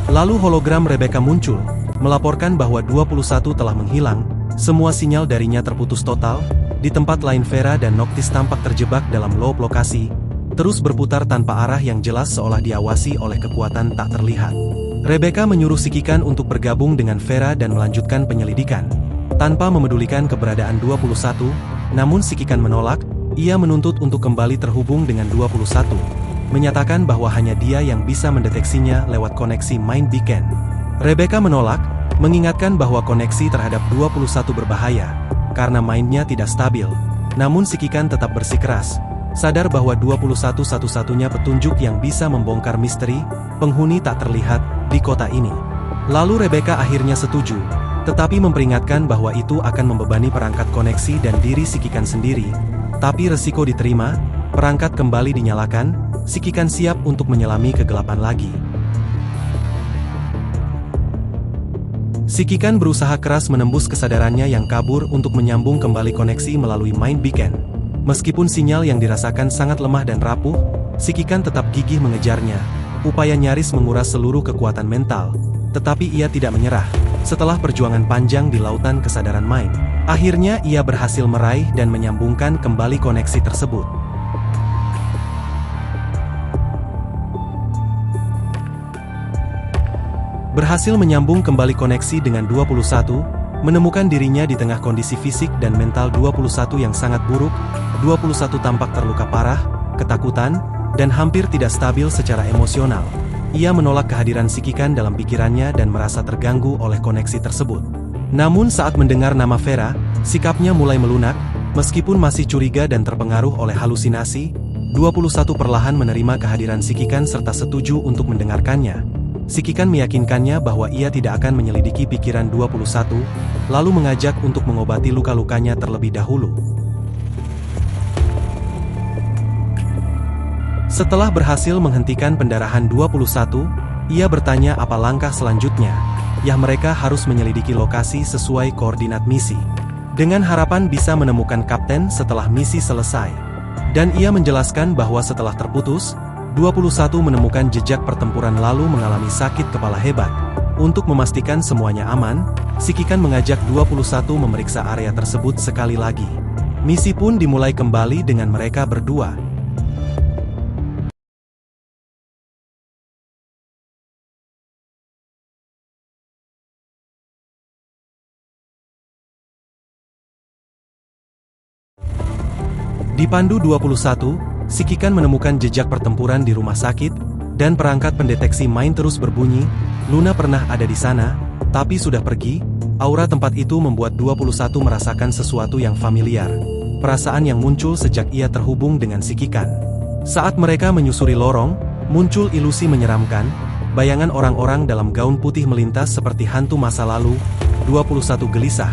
[SPEAKER 1] Lalu hologram Rebecca muncul, melaporkan bahwa 21 telah menghilang, semua sinyal darinya terputus total. Di tempat lain Vera dan Noctis tampak terjebak dalam loop lokasi, terus berputar tanpa arah yang jelas seolah diawasi oleh kekuatan tak terlihat. Rebecca menyuruh si Kikan untuk bergabung dengan Vera dan melanjutkan penyelidikan. Tanpa memedulikan keberadaan 21, namun si Kikan menolak, ia menuntut untuk kembali terhubung dengan 21, menyatakan bahwa hanya dia yang bisa mendeteksinya lewat koneksi mind beacon. Rebecca menolak, mengingatkan bahwa koneksi terhadap 21 berbahaya, karena mindnya tidak stabil. Namun si Kikan tetap bersikeras, sadar bahwa 21 satu-satunya petunjuk yang bisa membongkar misteri penghuni tak terlihat di kota ini. Lalu Rebecca akhirnya setuju, tetapi memperingatkan bahwa itu akan membebani perangkat koneksi dan diri si Kikan sendiri. Tapi resiko diterima, perangkat kembali dinyalakan, si Kikan siap untuk menyelami kegelapan lagi. Si Kikan berusaha keras menembus kesadarannya yang kabur untuk menyambung kembali koneksi melalui mind beacon. Meskipun sinyal yang dirasakan sangat lemah dan rapuh, si Kikan tetap gigih mengejarnya. Upaya nyaris menguras seluruh kekuatan mental, tetapi ia tidak menyerah. Setelah perjuangan panjang di lautan kesadaran mind, akhirnya ia berhasil meraih dan menyambungkan kembali koneksi tersebut. Berhasil menyambung kembali koneksi dengan 21, menemukan dirinya di tengah kondisi fisik dan mental 21 yang sangat buruk. 21 tampak terluka parah, ketakutan, dan hampir tidak stabil secara emosional. Ia menolak kehadiran si Kikan dalam pikirannya dan merasa terganggu oleh koneksi tersebut. Namun saat mendengar nama Vera, sikapnya mulai melunak, meskipun masih curiga dan terpengaruh oleh halusinasi. 21 perlahan menerima kehadiran si Kikan serta setuju untuk mendengarkannya. Si Kikan meyakinkannya bahwa ia tidak akan menyelidiki pikiran 21, lalu mengajak untuk mengobati luka-lukanya terlebih dahulu. Setelah berhasil menghentikan pendarahan 21, ia bertanya apa langkah selanjutnya. Yah mereka harus menyelidiki lokasi sesuai koordinat misi, dengan harapan bisa menemukan kapten setelah misi selesai. Dan ia menjelaskan bahwa setelah terputus, 21 menemukan jejak pertempuran lalu mengalami sakit kepala hebat. Untuk memastikan semuanya aman, si Kikan mengajak 21 memeriksa area tersebut sekali lagi. Misi pun dimulai kembali dengan mereka berdua. Dipandu 21, si Kikan menemukan jejak pertempuran di rumah sakit, dan perangkat pendeteksi mind terus berbunyi. Luna pernah ada di sana, tapi sudah pergi. Aura tempat itu membuat 21 merasakan sesuatu yang familiar. Perasaan yang muncul sejak ia terhubung dengan si Kikan. Saat mereka menyusuri lorong, muncul ilusi menyeramkan. Bayangan orang-orang dalam gaun putih melintas seperti hantu masa lalu. 21 gelisah,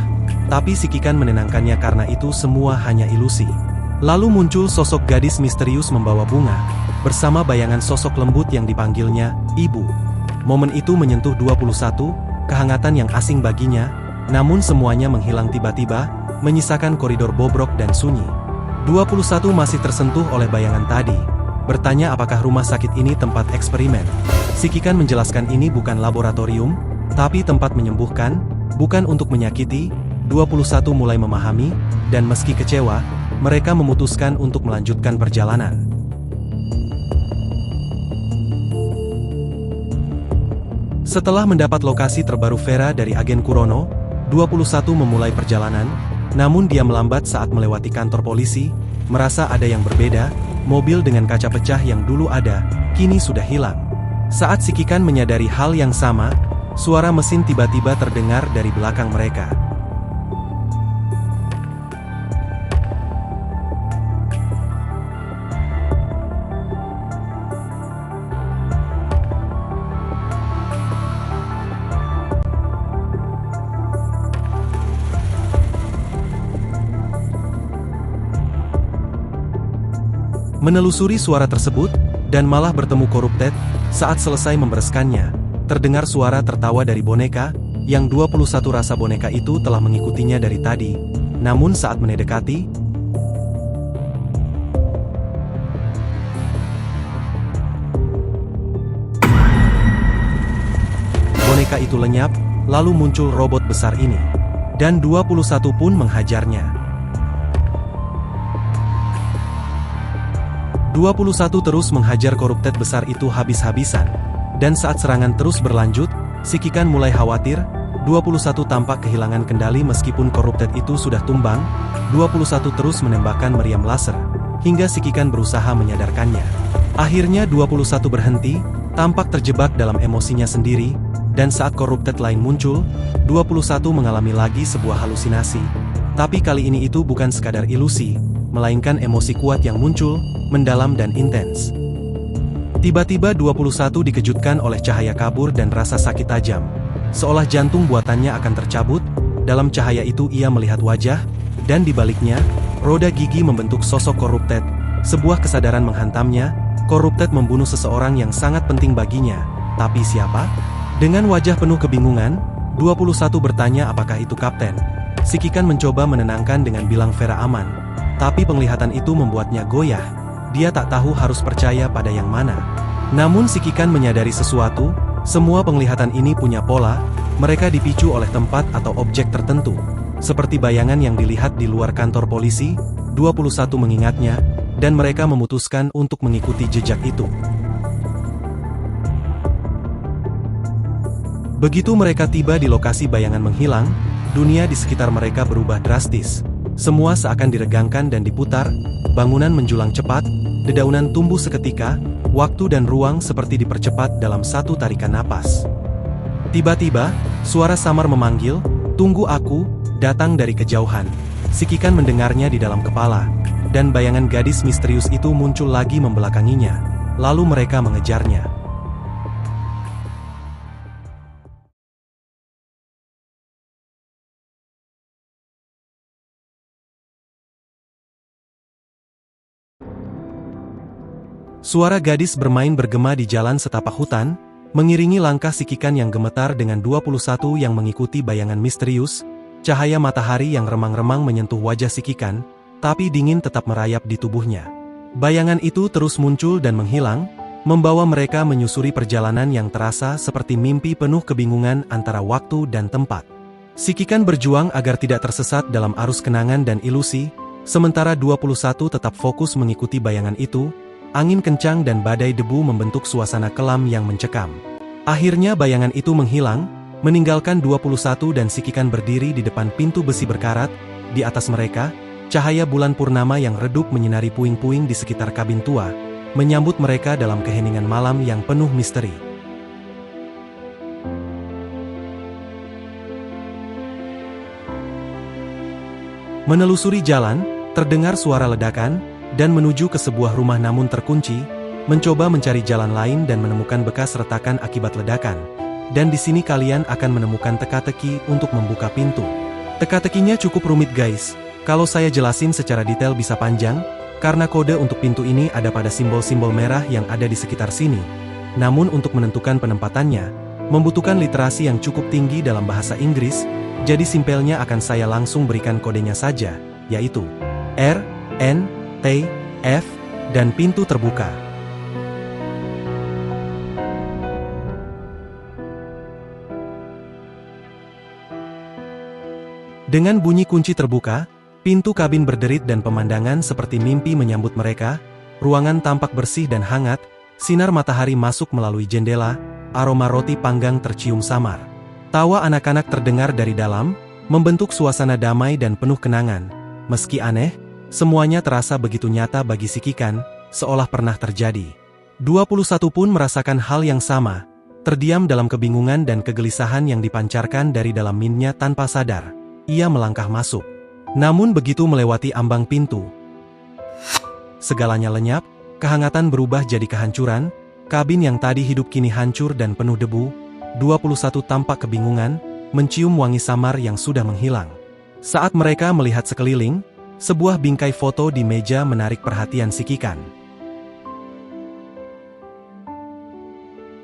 [SPEAKER 1] tapi si Kikan menenangkannya karena itu semua hanya ilusi. Lalu muncul sosok gadis misterius membawa bunga, bersama bayangan sosok lembut yang dipanggilnya, Ibu. Momen itu menyentuh 21, kehangatan yang asing baginya, namun semuanya menghilang tiba-tiba, menyisakan koridor bobrok dan sunyi. 21 masih tersentuh oleh bayangan tadi, bertanya apakah rumah sakit ini tempat eksperimen. Si Kikan menjelaskan ini bukan laboratorium, tapi tempat menyembuhkan, bukan untuk menyakiti. 21 mulai memahami, dan meski kecewa, mereka memutuskan untuk melanjutkan perjalanan. Setelah mendapat lokasi terbaru Vera dari agen Kurono, 21 memulai perjalanan, namun dia melambat saat melewati kantor polisi, merasa ada yang berbeda, mobil dengan kaca pecah yang dulu ada, kini sudah hilang. Saat si Kikan menyadari hal yang sama, suara mesin tiba-tiba terdengar dari belakang mereka. Menelusuri suara tersebut, dan malah bertemu Corrupted, saat selesai membereskannya, terdengar suara tertawa dari boneka, yang 21 rasa boneka itu telah mengikutinya dari tadi, namun saat mendekati, boneka itu lenyap, lalu muncul robot besar ini, dan 21 pun menghajarnya. 21 terus menghajar Corrupted besar itu habis-habisan, dan saat serangan terus berlanjut, si Kikan mulai khawatir. 21 tampak kehilangan kendali meskipun Corrupted itu sudah tumbang. 21 terus menembakkan meriam laser, hingga si Kikan berusaha menyadarkannya. Akhirnya 21 berhenti, tampak terjebak dalam emosinya sendiri, dan saat Corrupted lain muncul, 21 mengalami lagi sebuah halusinasi. Tapi kali ini itu bukan sekadar ilusi, melainkan emosi kuat yang muncul, mendalam dan intens. Tiba-tiba 21 dikejutkan oleh cahaya kabur dan rasa sakit tajam. Seolah jantung buatannya akan tercabut, dalam cahaya itu ia melihat wajah, dan di baliknya, roda gigi membentuk sosok Corrupted. Sebuah kesadaran menghantamnya, Corrupted membunuh seseorang yang sangat penting baginya. Tapi siapa? Dengan wajah penuh kebingungan, 21 bertanya apakah itu Kapten. Si Kikan mencoba menenangkan dengan bilang Vera aman, tapi penglihatan itu membuatnya goyah. Dia tak tahu harus percaya pada yang mana. Namun si Kikan menyadari sesuatu, semua penglihatan ini punya pola, mereka dipicu oleh tempat atau objek tertentu. Seperti bayangan yang dilihat di luar kantor polisi, 21 mengingatnya, dan mereka memutuskan untuk mengikuti jejak itu. Begitu mereka tiba di lokasi bayangan menghilang, dunia di sekitar mereka berubah drastis. Semua seakan diregangkan dan diputar, bangunan menjulang cepat, dedaunan tumbuh seketika, waktu dan ruang seperti dipercepat dalam satu tarikan napas. Tiba-tiba, suara samar memanggil, "Tunggu aku," datang dari kejauhan. Si Kikan mendengarnya di dalam kepala, dan bayangan gadis misterius itu muncul lagi membelakanginya. Lalu mereka mengejarnya. Suara gadis bermain bergema di jalan setapak hutan, mengiringi langkah si Kikan yang gemetar dengan 21 yang mengikuti bayangan misterius. Cahaya matahari yang remang-remang menyentuh wajah si Kikan, tapi dingin tetap merayap di tubuhnya. Bayangan itu terus muncul dan menghilang, membawa mereka menyusuri perjalanan yang terasa seperti mimpi penuh kebingungan antara waktu dan tempat. Si Kikan berjuang agar tidak tersesat dalam arus kenangan dan ilusi, sementara 21 tetap fokus mengikuti bayangan itu. Angin kencang dan badai debu membentuk suasana kelam yang mencekam. Akhirnya bayangan itu menghilang, meninggalkan 21 dan si Kikan berdiri di depan pintu besi berkarat. Di atas mereka, cahaya bulan purnama yang redup menyinari puing-puing di sekitar kabin tua, menyambut mereka dalam keheningan malam yang penuh misteri. Menelusuri jalan, terdengar suara ledakan, dan menuju ke sebuah rumah namun terkunci, mencoba mencari jalan lain dan menemukan bekas retakan akibat ledakan. Dan di sini kalian akan menemukan teka-teki untuk membuka pintu. Teka-tekinya cukup rumit guys, kalau saya jelasin secara detail bisa panjang, karena kode untuk pintu ini ada pada simbol-simbol merah yang ada di sekitar sini. Namun untuk menentukan penempatannya, membutuhkan literasi yang cukup tinggi dalam bahasa Inggris, jadi simpelnya akan saya langsung berikan kodenya saja, yaitu R, N, T, F, dan pintu terbuka. Dengan bunyi kunci terbuka, pintu kabin berderit dan pemandangan seperti mimpi menyambut mereka, ruangan tampak bersih dan hangat, sinar matahari masuk melalui jendela, aroma roti panggang tercium samar. Tawa anak-anak terdengar dari dalam, membentuk suasana damai dan penuh kenangan. Meski aneh, semuanya terasa begitu nyata bagi si Kikan, seolah pernah terjadi. 21 pun merasakan hal yang sama, terdiam dalam kebingungan dan kegelisahan yang dipancarkan dari dalam minnya tanpa sadar. Ia melangkah masuk. Namun begitu melewati ambang pintu, segalanya lenyap, kehangatan berubah jadi kehancuran, kabin yang tadi hidup kini hancur dan penuh debu. 21 tampak kebingungan, mencium wangi samar yang sudah menghilang. Saat mereka melihat sekeliling, sebuah bingkai foto di meja menarik perhatian si Kikan.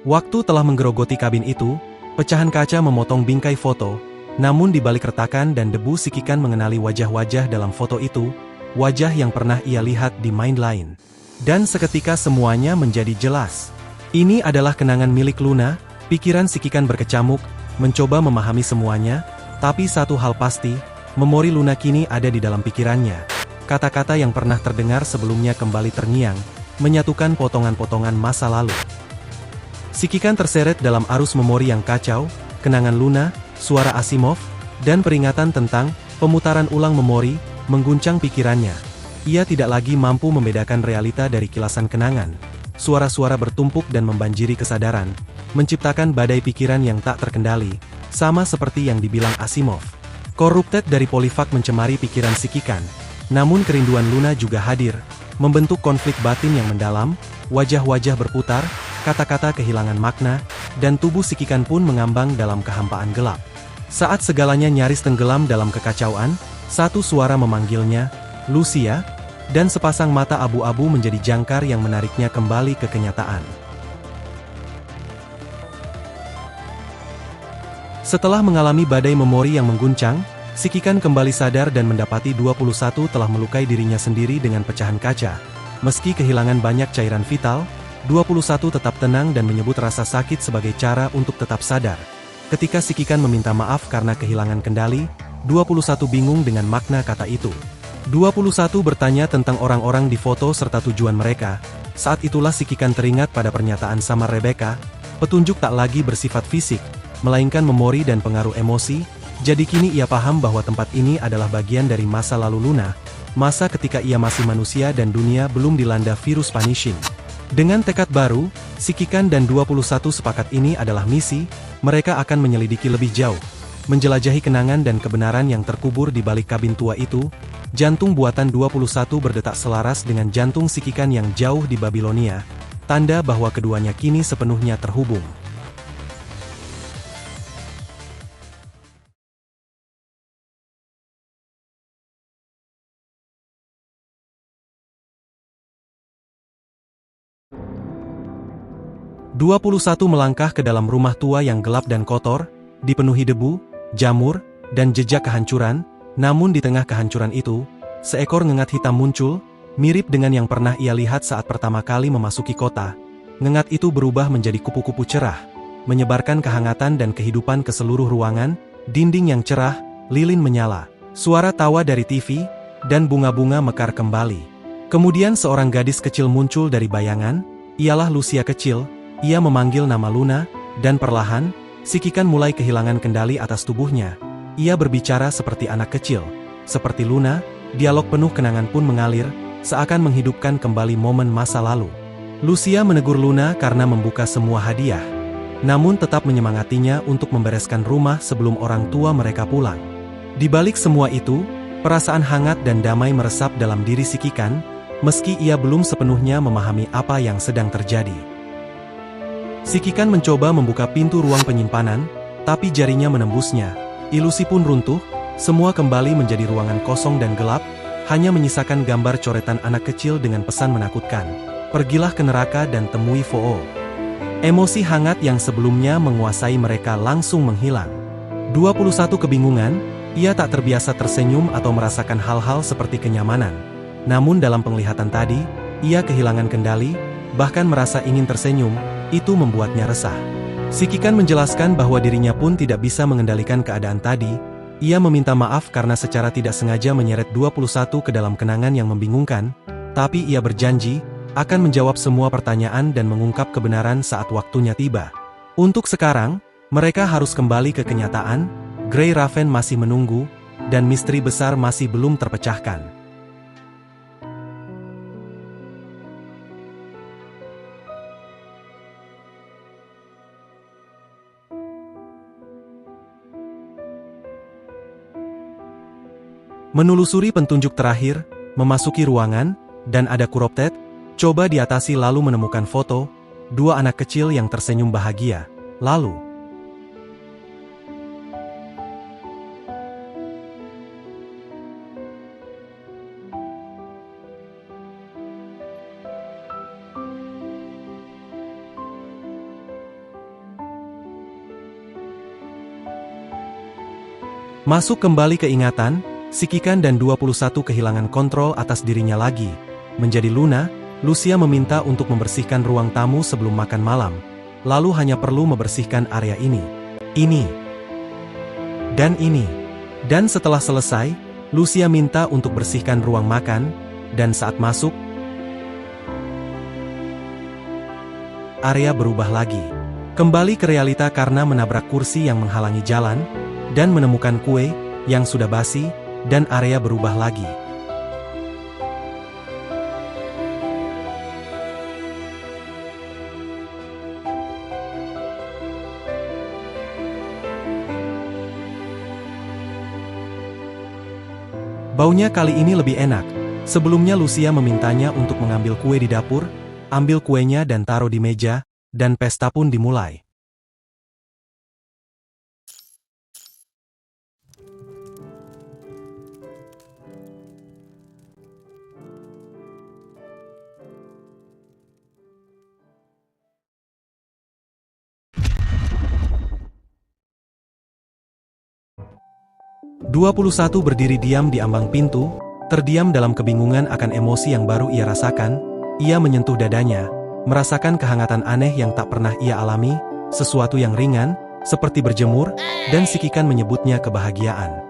[SPEAKER 1] Waktu telah menggerogoti kabin itu, pecahan kaca memotong bingkai foto. Namun di balik retakan dan debu si Kikan mengenali wajah-wajah dalam foto itu, wajah yang pernah ia lihat di Mind Line. Dan seketika semuanya menjadi jelas. Ini adalah kenangan milik Luna, pikiran si Kikan berkecamuk, mencoba memahami semuanya, tapi satu hal pasti, memori Luna kini ada di dalam pikirannya. Kata-kata yang pernah terdengar sebelumnya kembali terngiang, menyatukan potongan-potongan masa lalu. Si Kikan terseret dalam arus memori yang kacau, kenangan Luna, suara Asimov, dan peringatan tentang pemutaran ulang memori, mengguncang pikirannya. Ia tidak lagi mampu membedakan realita dari kilasan kenangan. Suara-suara bertumpuk dan membanjiri kesadaran, menciptakan badai pikiran yang tak terkendali, sama seperti yang dibilang Asimov. Corrupted dari Polifak mencemari pikiran si Kikan, namun kerinduan Luna juga hadir, membentuk konflik batin yang mendalam, wajah-wajah berputar, kata-kata kehilangan makna, dan tubuh si Kikan pun mengambang dalam kehampaan gelap. Saat segalanya nyaris tenggelam dalam kekacauan, satu suara memanggilnya, Lucia, dan sepasang mata abu-abu menjadi jangkar yang menariknya kembali ke kenyataan. Setelah mengalami badai memori yang mengguncang, si Kikan kembali sadar dan mendapati 21 telah melukai dirinya sendiri dengan pecahan kaca. Meski kehilangan banyak cairan vital, 21 tetap tenang dan menyebut rasa sakit sebagai cara untuk tetap sadar. Ketika si Kikan meminta maaf karena kehilangan kendali, 21 bingung dengan makna kata itu. 21 bertanya tentang orang-orang di foto serta tujuan mereka. Saat itulah si Kikan teringat pada pernyataan samar Rebecca, petunjuk tak lagi bersifat fisik, melainkan memori dan pengaruh emosi. Jadi kini ia paham bahwa tempat ini adalah bagian dari masa lalu Luna, masa ketika ia masih manusia dan dunia belum dilanda virus Punishing. Dengan tekad baru, si Kikan dan 21 sepakat ini adalah misi, mereka akan menyelidiki lebih jauh, menjelajahi kenangan dan kebenaran yang terkubur di balik kabin tua itu. Jantung buatan 21 berdetak selaras dengan jantung si Kikan yang jauh di Babilonia, tanda bahwa keduanya kini sepenuhnya terhubung. "21 melangkah ke dalam rumah tua yang gelap dan kotor, dipenuhi debu, jamur, dan jejak kehancuran. Namun di tengah kehancuran itu, seekor ngengat hitam muncul, mirip dengan yang pernah ia lihat saat pertama kali memasuki kota. Ngengat itu berubah menjadi kupu-kupu cerah, menyebarkan kehangatan dan kehidupan ke seluruh ruangan, dinding yang cerah, lilin menyala, suara tawa dari TV, dan bunga-bunga mekar kembali. Kemudian seorang gadis kecil muncul dari bayangan, ialah Lucia kecil. Ia memanggil nama Luna, dan perlahan, si Kikan mulai kehilangan kendali atas tubuhnya. Ia berbicara seperti anak kecil. Seperti Luna, dialog penuh kenangan pun mengalir, seakan menghidupkan kembali momen masa lalu. Lucia menegur Luna karena membuka semua hadiah, namun tetap menyemangatinya untuk membereskan rumah sebelum orang tua mereka pulang. Di balik semua itu, Perasaan hangat dan damai meresap dalam diri si Kikan, meski ia belum sepenuhnya memahami apa yang sedang terjadi. Si Kikan mencoba membuka pintu ruang penyimpanan, tapi jarinya menembusnya. Ilusi pun runtuh, semua kembali menjadi ruangan kosong dan gelap, hanya menyisakan gambar coretan anak kecil dengan pesan menakutkan. Pergilah ke neraka dan temui Foo. Emosi hangat yang sebelumnya menguasai mereka langsung menghilang. 21 kebingungan, ia tak terbiasa tersenyum atau merasakan hal-hal seperti kenyamanan. Namun dalam penglihatan tadi, ia kehilangan kendali, bahkan merasa ingin tersenyum, itu membuatnya resah. Si Kikan menjelaskan bahwa dirinya pun tidak bisa mengendalikan keadaan tadi. Ia meminta maaf karena secara tidak sengaja menyeret 21 ke dalam kenangan yang membingungkan, tapi ia berjanji akan menjawab semua pertanyaan dan mengungkap kebenaran saat waktunya tiba. Untuk sekarang, mereka harus kembali ke kenyataan, Grey Raven masih menunggu, dan misteri besar masih belum terpecahkan. Menelusuri petunjuk terakhir, memasuki ruangan, dan ada Kuroptet, coba diatasi lalu menemukan foto, dua anak kecil yang tersenyum bahagia, lalu masuk kembali ke ingatan, si Kikan dan 21 kehilangan kontrol atas dirinya lagi. Menjadi Luna, Lucia meminta untuk membersihkan ruang tamu sebelum makan malam, lalu hanya perlu membersihkan area ini, dan ini. Dan setelah selesai, Lucia minta untuk bersihkan ruang makan, dan saat masuk, area berubah lagi. Kembali ke realita karena menabrak kursi yang menghalangi jalan, dan menemukan kue yang sudah basi, dan area berubah lagi. Baunya kali ini lebih enak. Sebelumnya Lucia memintanya untuk mengambil kue di dapur, ambil kuenya dan taruh di meja, dan pesta pun dimulai. Dua 21 berdiri diam di ambang pintu, terdiam dalam kebingungan akan emosi yang baru ia rasakan. Ia menyentuh dadanya, merasakan kehangatan aneh yang tak pernah ia alami, sesuatu yang ringan, seperti berjemur, dan si Kikan menyebutnya kebahagiaan.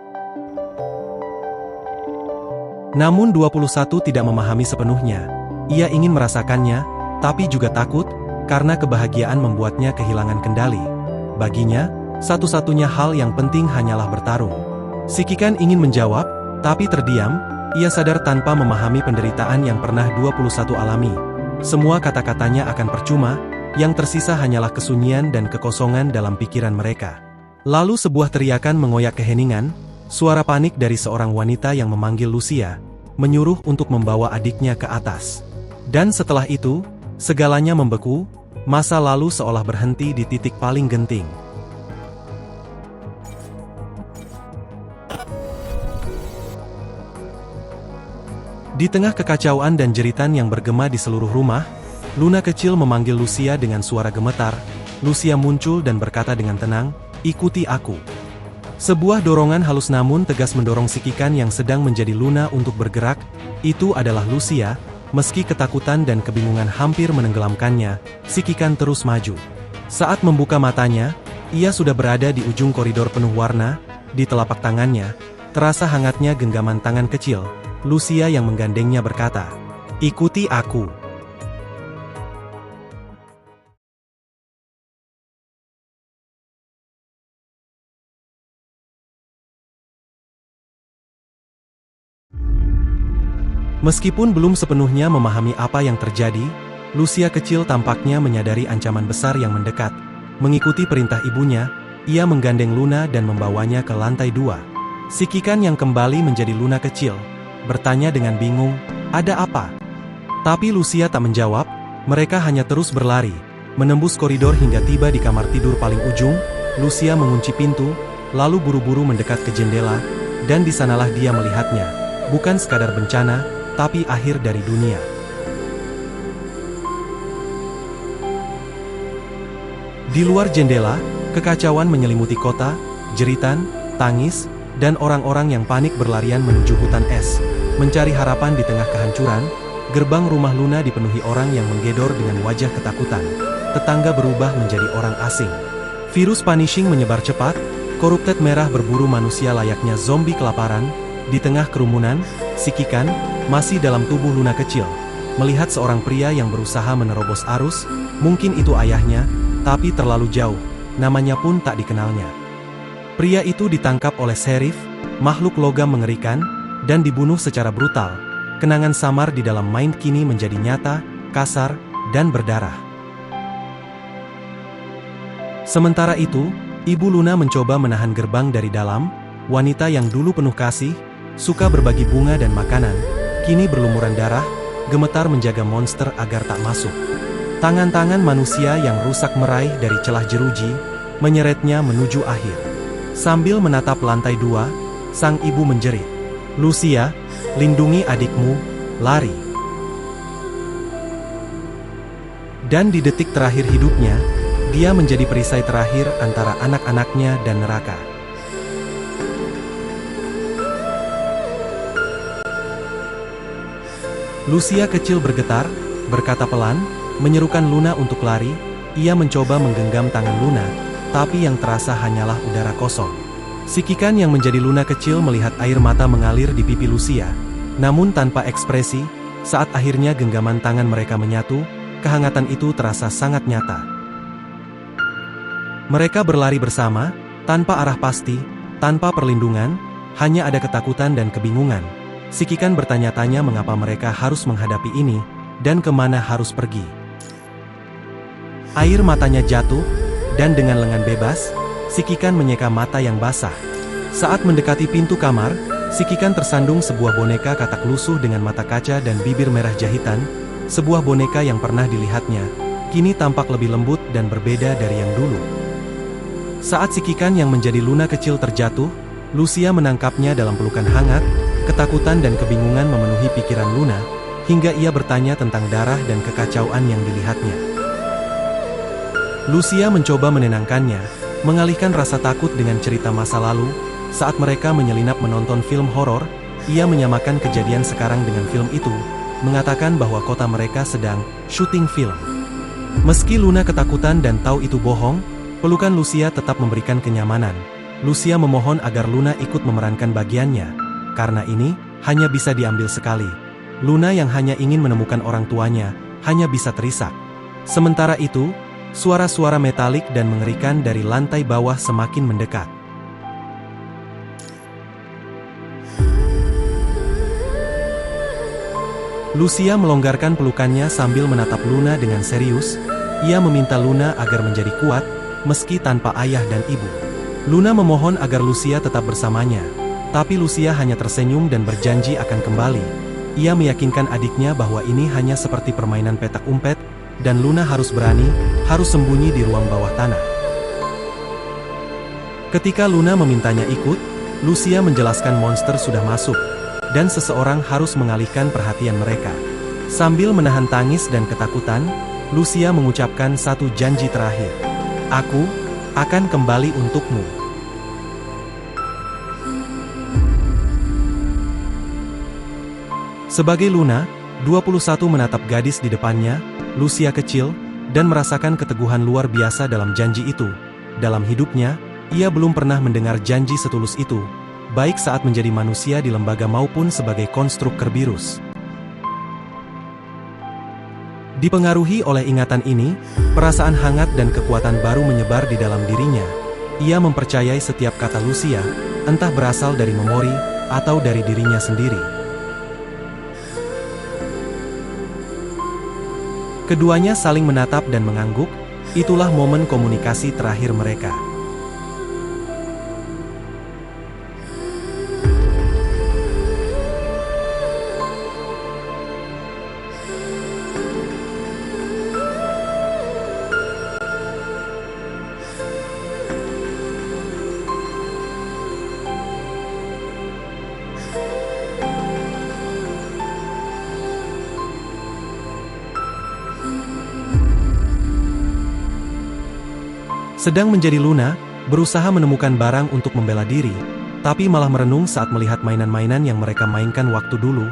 [SPEAKER 1] Namun 21 tidak memahami sepenuhnya. Ia ingin merasakannya, tapi juga takut, karena kebahagiaan membuatnya kehilangan kendali. Baginya, satu-satunya hal yang penting hanyalah bertarung. Si Kikan ingin menjawab, tapi terdiam. Ia sadar tanpa memahami penderitaan yang pernah 21 alami. Semua kata-katanya akan percuma, yang tersisa hanyalah kesunyian dan kekosongan dalam pikiran mereka. Lalu sebuah teriakan mengoyak keheningan, suara panik dari seorang wanita yang memanggil Lucia, menyuruh untuk membawa adiknya ke atas. Dan setelah itu, segalanya membeku, masa lalu seolah berhenti di titik paling genting. Di tengah kekacauan dan jeritan yang bergema di seluruh rumah, Luna kecil memanggil Lucia dengan suara gemetar. Lucia muncul dan berkata dengan tenang, "Ikuti aku." Sebuah dorongan halus namun tegas mendorong si Kikan yang sedang menjadi Luna untuk bergerak. Itu adalah Lucia. Meski ketakutan dan kebingungan hampir menenggelamkannya, si Kikan terus maju. Saat membuka matanya, ia sudah berada di ujung koridor penuh warna. Di telapak tangannya, terasa hangatnya genggaman tangan kecil. Lucia yang menggandengnya berkata, "Ikuti aku." Meskipun belum sepenuhnya memahami apa yang terjadi, Lucia kecil tampaknya menyadari ancaman besar yang mendekat. Mengikuti perintah ibunya, ia menggandeng Luna dan membawanya ke lantai 2. Si Kikan yang kembali menjadi Luna kecil, bertanya dengan bingung, ada apa? Tapi Lucia tak menjawab, mereka hanya terus berlari, menembus koridor hingga tiba di kamar tidur paling ujung. Lucia mengunci pintu, lalu buru-buru mendekat ke jendela, dan di sanalah dia melihatnya, bukan sekadar bencana, tapi akhir dari dunia. Di luar jendela, kekacauan menyelimuti kota, jeritan, tangis, dan orang-orang yang panik berlarian menuju hutan es, mencari harapan di tengah kehancuran. Gerbang rumah Luna dipenuhi orang yang menggedor dengan wajah ketakutan. Tetangga berubah menjadi orang asing. Virus punishing menyebar cepat, Corrupted merah berburu manusia layaknya zombie kelaparan. Di tengah kerumunan, si Kikan, masih dalam tubuh Luna kecil, melihat seorang pria yang berusaha menerobos arus. Mungkin itu ayahnya, tapi terlalu jauh, namanya pun tak dikenalnya. Pria itu ditangkap oleh Sheriff, makhluk logam mengerikan, dan dibunuh secara brutal. Kenangan samar di dalam mind kini menjadi nyata, kasar, dan berdarah. Sementara itu, Ibu Luna mencoba menahan gerbang dari dalam. Wanita yang dulu penuh kasih, suka berbagi bunga dan makanan, kini berlumuran darah, gemetar menjaga monster agar tak masuk. Tangan-tangan manusia yang rusak meraih dari celah jeruji, menyeretnya menuju akhir. Sambil menatap lantai 2, sang ibu menjerit, "Lucia, lindungi adikmu, lari." Dan di detik terakhir hidupnya, dia menjadi perisai terakhir antara anak-anaknya dan neraka. Lucia kecil bergetar, berkata pelan, menyerukan Luna untuk lari. Ia mencoba menggenggam tangan Luna, tapi yang terasa hanyalah udara kosong. Si Kikan yang menjadi Luna kecil melihat air mata mengalir di pipi Lucia, namun tanpa ekspresi. Saat akhirnya genggaman tangan mereka menyatu, kehangatan itu terasa sangat nyata. Mereka berlari bersama, tanpa arah pasti, tanpa perlindungan, hanya ada ketakutan dan kebingungan. Si Kikan bertanya-tanya mengapa mereka harus menghadapi ini, dan kemana harus pergi. Air matanya jatuh, dan dengan lengan bebas, si Kikan menyeka mata yang basah. Saat mendekati pintu kamar, si Kikan tersandung sebuah boneka katak lusuh dengan mata kaca dan bibir merah jahitan. Sebuah boneka yang pernah dilihatnya, kini tampak lebih lembut dan berbeda dari yang dulu. Saat si Kikan yang menjadi Luna kecil terjatuh, Lucia menangkapnya dalam pelukan hangat. Ketakutan dan kebingungan memenuhi pikiran Luna, hingga ia bertanya tentang darah dan kekacauan yang dilihatnya. Lucia mencoba menenangkannya, mengalihkan rasa takut dengan cerita masa lalu. Saat mereka menyelinap menonton film horor, ia menyamakan kejadian sekarang dengan film itu, mengatakan bahwa kota mereka sedang syuting film. Meski Luna ketakutan dan tahu itu bohong, pelukan Lucia tetap memberikan kenyamanan. Lucia memohon agar Luna ikut memerankan bagiannya, karena ini hanya bisa diambil sekali. Luna yang hanya ingin menemukan orang tuanya, hanya bisa terisak. Sementara itu, suara-suara metalik dan mengerikan dari lantai bawah semakin mendekat. Lucia melonggarkan pelukannya sambil menatap Luna dengan serius. Ia meminta Luna agar menjadi kuat, meski tanpa ayah dan ibu. Luna memohon agar Lucia tetap bersamanya, tapi Lucia hanya tersenyum dan berjanji akan kembali. Ia meyakinkan adiknya bahwa ini hanya seperti permainan petak umpet, dan Luna harus berani, harus sembunyi di ruang bawah tanah. Ketika Luna memintanya ikut, Lucia menjelaskan monster sudah masuk, dan seseorang harus mengalihkan perhatian mereka. Sambil menahan tangis dan ketakutan, Lucia mengucapkan satu janji terakhir. "Aku akan kembali untukmu." Sebagai Luna, 21 menatap gadis di depannya, Lucia kecil, dan merasakan keteguhan luar biasa dalam janji itu. Dalam hidupnya, ia belum pernah mendengar janji setulus itu, baik saat menjadi manusia di lembaga maupun sebagai konstruk Kerberos. Dipengaruhi oleh ingatan ini, perasaan hangat dan kekuatan baru menyebar di dalam dirinya. Ia mempercayai setiap kata Lucia, entah berasal dari memori, atau dari dirinya sendiri. Keduanya saling menatap dan mengangguk. Itulah momen komunikasi terakhir mereka. Sedang menjadi Luna, berusaha menemukan barang untuk membela diri, tapi malah merenung saat melihat mainan-mainan yang mereka mainkan waktu dulu,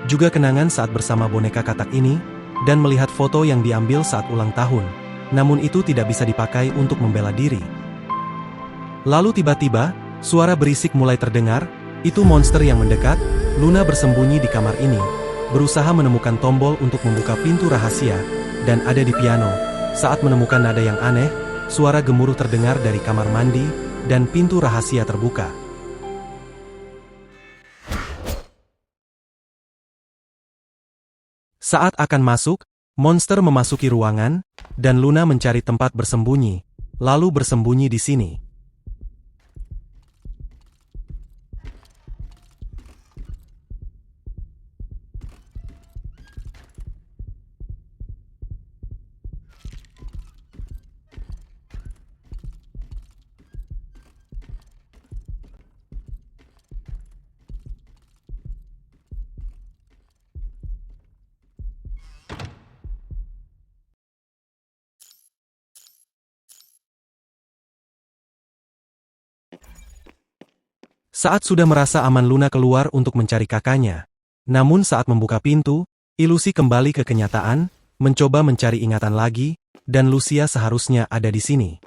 [SPEAKER 1] juga kenangan saat bersama boneka katak ini, dan melihat foto yang diambil saat ulang tahun, namun itu tidak bisa dipakai untuk membela diri. Lalu tiba-tiba, suara berisik mulai terdengar, itu monster yang mendekat. Luna bersembunyi di kamar ini, berusaha menemukan tombol untuk membuka pintu rahasia, dan ada di piano. Saat menemukan nada yang aneh, suara gemuruh terdengar dari kamar mandi, dan pintu rahasia terbuka. Saat akan masuk, monster memasuki ruangan, dan Luna mencari tempat bersembunyi, lalu bersembunyi di sini. Saat sudah merasa aman, Luna keluar untuk mencari kakaknya. Namun saat membuka pintu, ilusi kembali ke kenyataan, mencoba mencari ingatan lagi, dan Lucia seharusnya ada di sini.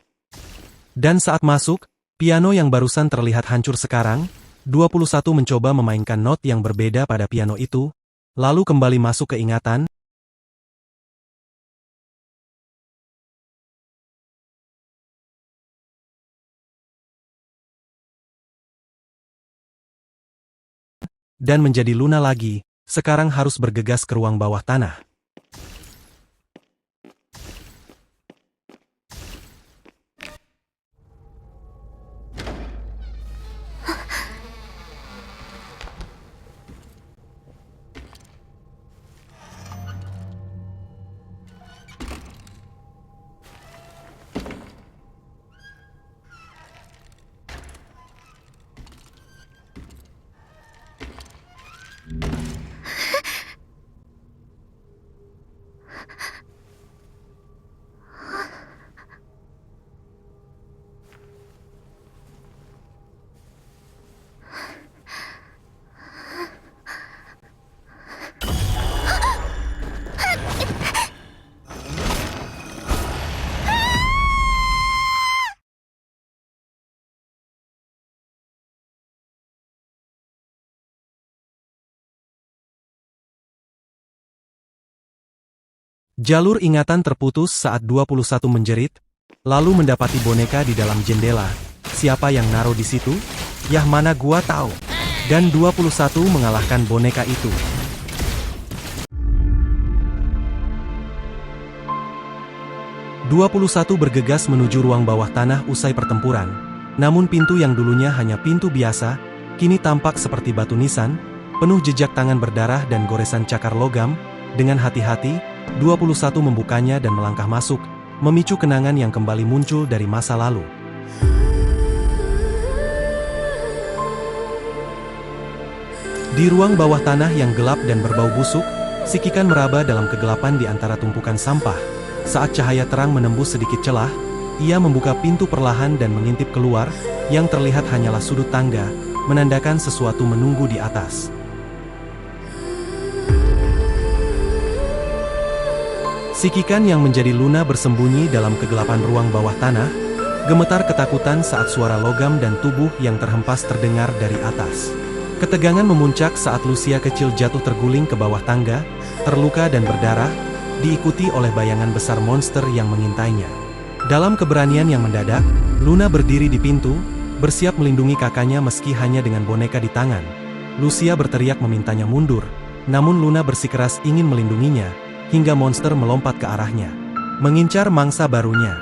[SPEAKER 1] Dan saat masuk, piano yang barusan terlihat hancur sekarang, 21 mencoba memainkan not yang berbeda pada piano itu, lalu kembali masuk ke ingatan. Dan menjadi Luna lagi, sekarang harus bergegas ke ruang bawah tanah. Jalur ingatan terputus saat 21 menjerit, lalu mendapati boneka di dalam jendela. Siapa yang naruh di situ? Yah, mana gua tahu. Dan 21 mengalahkan boneka itu. "21 bergegas menuju ruang bawah tanah usai pertempuran. Namun pintu yang dulunya hanya pintu biasa, kini tampak seperti batu nisan, penuh jejak tangan berdarah dan goresan cakar logam. Dengan hati-hati, 21 membukanya dan melangkah masuk, memicu kenangan yang kembali muncul dari masa lalu. Di ruang bawah tanah yang gelap dan berbau busuk, sikikan meraba dalam kegelapan di antara tumpukan sampah. Saat cahaya terang menembus sedikit celah, ia membuka pintu perlahan dan mengintip keluar, yang terlihat hanyalah sudut tangga, menandakan sesuatu menunggu di atas. Sikikan yang menjadi Luna bersembunyi dalam kegelapan ruang bawah tanah, gemetar ketakutan saat suara logam dan tubuh yang terhempas terdengar dari atas. Ketegangan memuncak saat Lucia kecil jatuh terguling ke bawah tangga, terluka dan berdarah, diikuti oleh bayangan besar monster yang mengintainya. Dalam keberanian yang mendadak, Luna berdiri di pintu, bersiap melindungi kakaknya meski hanya dengan boneka di tangan. Lucia berteriak memintanya mundur, namun Luna bersikeras ingin melindunginya, hingga monster melompat ke arahnya, mengincar mangsa barunya.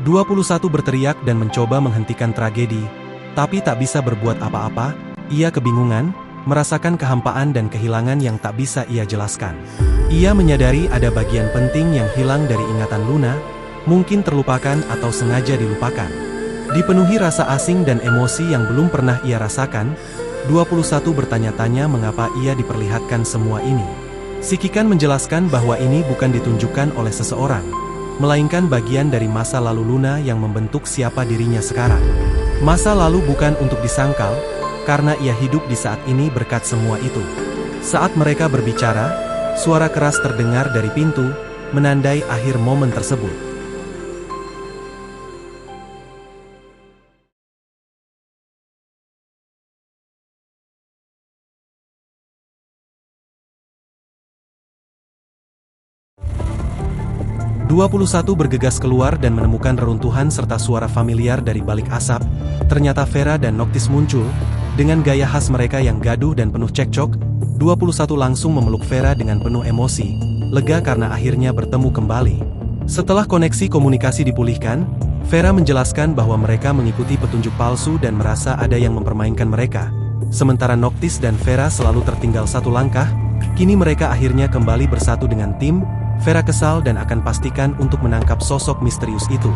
[SPEAKER 1] 21 berteriak dan mencoba menghentikan tragedi, tapi tak bisa berbuat apa-apa. Ia kebingungan, merasakan kehampaan dan kehilangan yang tak bisa ia jelaskan. Ia menyadari ada bagian penting yang hilang dari ingatan Luna, mungkin terlupakan atau sengaja dilupakan. Dipenuhi rasa asing dan emosi yang belum pernah ia rasakan, 21 bertanya-tanya mengapa ia diperlihatkan semua ini. Si Kikan menjelaskan bahwa ini bukan ditunjukkan oleh seseorang, melainkan bagian dari masa lalu Luna yang membentuk siapa dirinya sekarang. Masa lalu bukan untuk disangkal, karena ia hidup di saat ini berkat semua itu. Saat mereka berbicara, suara keras terdengar dari pintu, menandai akhir momen tersebut. "21 bergegas keluar dan menemukan reruntuhan serta suara familiar dari balik asap. Ternyata Vera dan Noctis muncul, dengan gaya khas mereka yang gaduh dan penuh cekcok. 21 langsung memeluk Vera dengan penuh emosi, lega karena akhirnya bertemu kembali. Setelah koneksi komunikasi dipulihkan, Vera menjelaskan bahwa mereka mengikuti petunjuk palsu dan merasa ada yang mempermainkan mereka. Sementara Noctis dan Vera selalu tertinggal satu langkah, kini mereka akhirnya kembali bersatu dengan tim. Vera kesal dan akan pastikan untuk menangkap sosok misterius itu.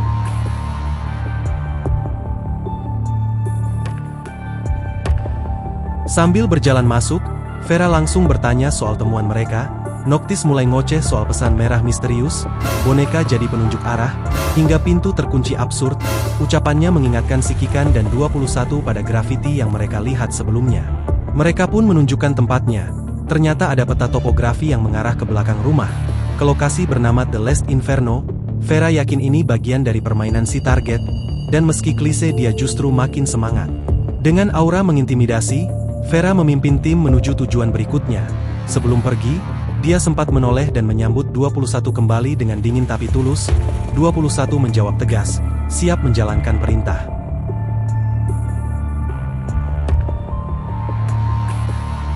[SPEAKER 1] Sambil berjalan masuk, Vera langsung bertanya soal temuan mereka. Noctis mulai ngoceh soal pesan merah misterius, boneka jadi penunjuk arah, hingga pintu terkunci absurd. Ucapannya mengingatkan si Kikan dan 21 pada grafiti yang mereka lihat sebelumnya. Mereka pun menunjukkan tempatnya. Ternyata ada peta topografi yang mengarah ke belakang rumah, ke lokasi bernama The Last Inferno. Vera yakin ini bagian dari permainan si target, dan meski klise dia justru makin semangat. Dengan aura mengintimidasi, Vera memimpin tim menuju tujuan berikutnya. Sebelum pergi, dia sempat menoleh dan menyambut 21 kembali dengan dingin tapi tulus. 21 menjawab tegas, siap menjalankan perintah.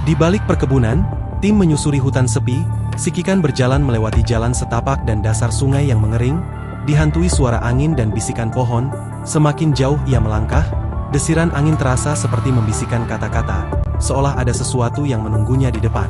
[SPEAKER 1] Di balik perkebunan, tim menyusuri hutan sepi. Si Kikan berjalan melewati jalan setapak dan dasar sungai yang mengering, dihantui suara angin dan bisikan pohon. Semakin jauh ia melangkah, desiran angin terasa seperti membisikkan kata-kata, seolah ada sesuatu yang menunggunya di depan.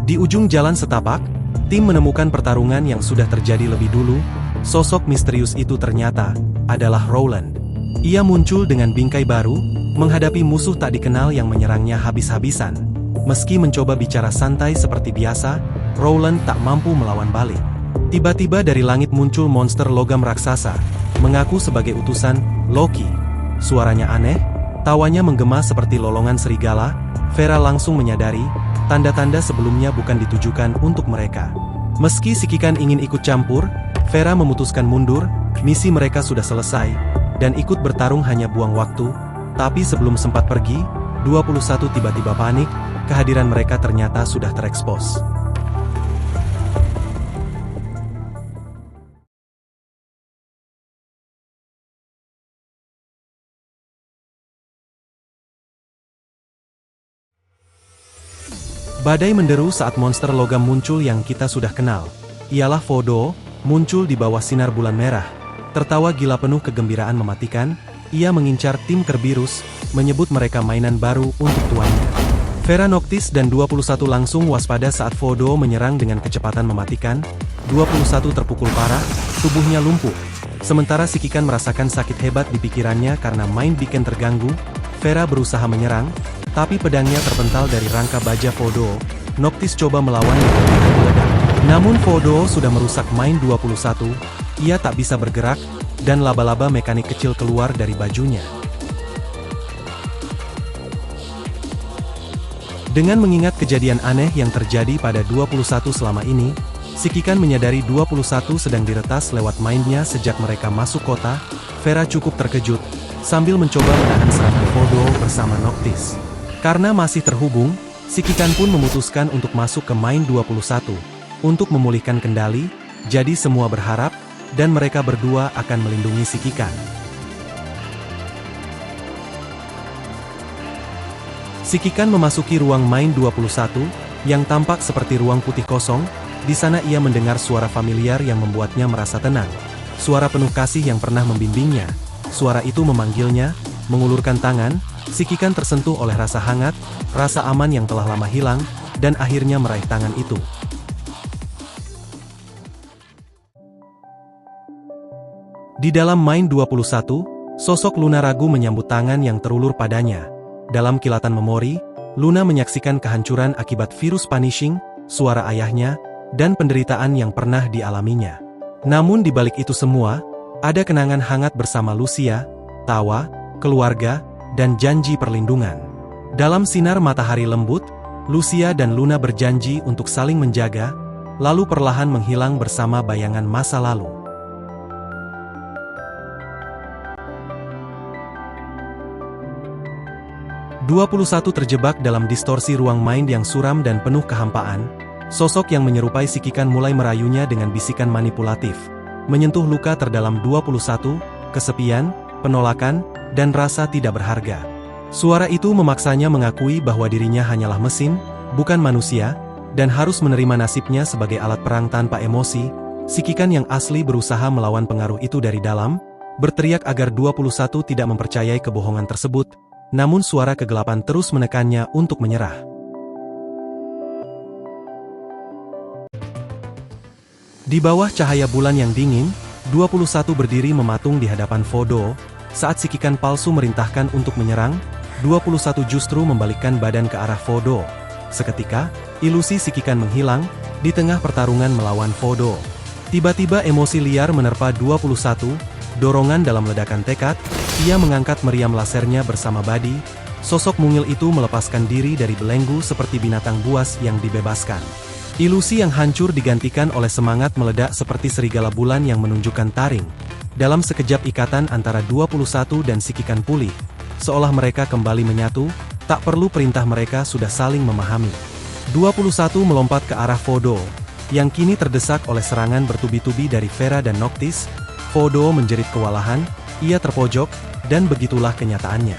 [SPEAKER 1] Di ujung jalan setapak, tim menemukan pertarungan yang sudah terjadi lebih dulu. Sosok misterius itu ternyata adalah Roland. Ia muncul dengan bingkai baru, menghadapi musuh tak dikenal yang menyerangnya habis-habisan. Meski mencoba bicara santai seperti biasa, Roland tak mampu melawan balik. Tiba-tiba dari langit muncul monster logam raksasa, mengaku sebagai utusan Loki. Suaranya aneh, tawanya menggema seperti lolongan serigala. Vera langsung menyadari, tanda-tanda sebelumnya bukan ditujukan untuk mereka. Meski si Kikan ingin ikut campur, Vera memutuskan mundur. Misi mereka sudah selesai, dan ikut bertarung hanya buang waktu. Tapi sebelum sempat pergi, 21 tiba-tiba panik, kehadiran mereka ternyata sudah terekspos. Badai menderu saat monster logam muncul yang kita sudah kenal. Ialah Vodo, muncul di bawah sinar bulan merah. Tertawa gila penuh kegembiraan mematikan, ia mengincar tim Kerberos, menyebut mereka mainan baru untuk tuannya. Vera, Noctis dan 21 langsung waspada saat Vodo menyerang dengan kecepatan mematikan. 21 terpukul parah, tubuhnya lumpuh. Sementara si Kikan merasakan sakit hebat di pikirannya karena mind beacon terganggu. Vera berusaha menyerang, tapi pedangnya terpental dari rangka baja Vodo. Noctis coba melawan dengan pedang meledak. Namun Vodo sudah merusak mind 21, ia tak bisa bergerak, dan laba-laba mekanik kecil keluar dari bajunya. Dengan mengingat kejadian aneh yang terjadi pada 21 selama ini, si Kikan menyadari 21 sedang diretas lewat mindnya sejak mereka masuk kota. Vera cukup terkejut, sambil mencoba menahan serangan Vodo bersama Noctis. Karena masih terhubung, si Kikan pun memutuskan untuk masuk ke mind 21, untuk memulihkan kendali. Jadi semua berharap, dan mereka berdua akan melindungi si Kikan. Si Kikan memasuki ruang mind 21, yang tampak seperti ruang putih kosong. Di sana ia mendengar suara familiar yang membuatnya merasa tenang. Suara penuh kasih yang pernah membimbingnya. Suara itu memanggilnya, mengulurkan tangan. Si Kikan tersentuh oleh rasa hangat, rasa aman yang telah lama hilang, dan akhirnya meraih tangan itu. Di dalam mind 21, sosok Luna ragu menyambut tangan yang terulur padanya. dalam kilatan memori, Luna menyaksikan kehancuran akibat virus punishing, suara ayahnya, dan penderitaan yang pernah dialaminya. Namun di balik itu semua, ada kenangan hangat bersama Lucia, tawa, keluarga, dan janji perlindungan. Dalam sinar matahari lembut, Lucia dan Luna berjanji untuk saling menjaga, lalu perlahan menghilang bersama bayangan masa lalu. "21 terjebak dalam distorsi ruang mind yang suram dan penuh kehampaan, sosok yang menyerupai Sikikan mulai merayunya dengan bisikan manipulatif, menyentuh luka terdalam 21, kesepian, penolakan, dan rasa tidak berharga. Suara itu memaksanya mengakui bahwa dirinya hanyalah mesin, bukan manusia, dan harus menerima nasibnya sebagai alat perang tanpa emosi. Sikikan yang asli berusaha melawan pengaruh itu dari dalam, berteriak agar 21 tidak mempercayai kebohongan tersebut, namun suara kegelapan terus menekannya untuk menyerah. Di bawah cahaya bulan yang dingin, 21 berdiri mematung di hadapan Fodo. Saat Sikikan palsu merintahkan untuk menyerang, 21 justru membalikkan badan ke arah Fodo. Seketika, ilusi Sikikan menghilang, di tengah pertarungan melawan Fodo. Tiba-tiba emosi liar menerpa 21, dorongan dalam ledakan tekad, ia mengangkat meriam lasernya bersama Badi. Sosok mungil itu melepaskan diri dari belenggu seperti binatang buas yang dibebaskan. Ilusi yang hancur digantikan oleh semangat meledak seperti serigala bulan yang menunjukkan taring. Dalam sekejap ikatan antara 21 dan Sikikan pulih, seolah mereka kembali menyatu, tak perlu perintah mereka sudah saling memahami. 21 melompat ke arah Fodo, yang kini terdesak oleh serangan bertubi-tubi dari Vera dan Noctis. Fodo menjerit kewalahan, ia terpojok, dan begitulah kenyataannya.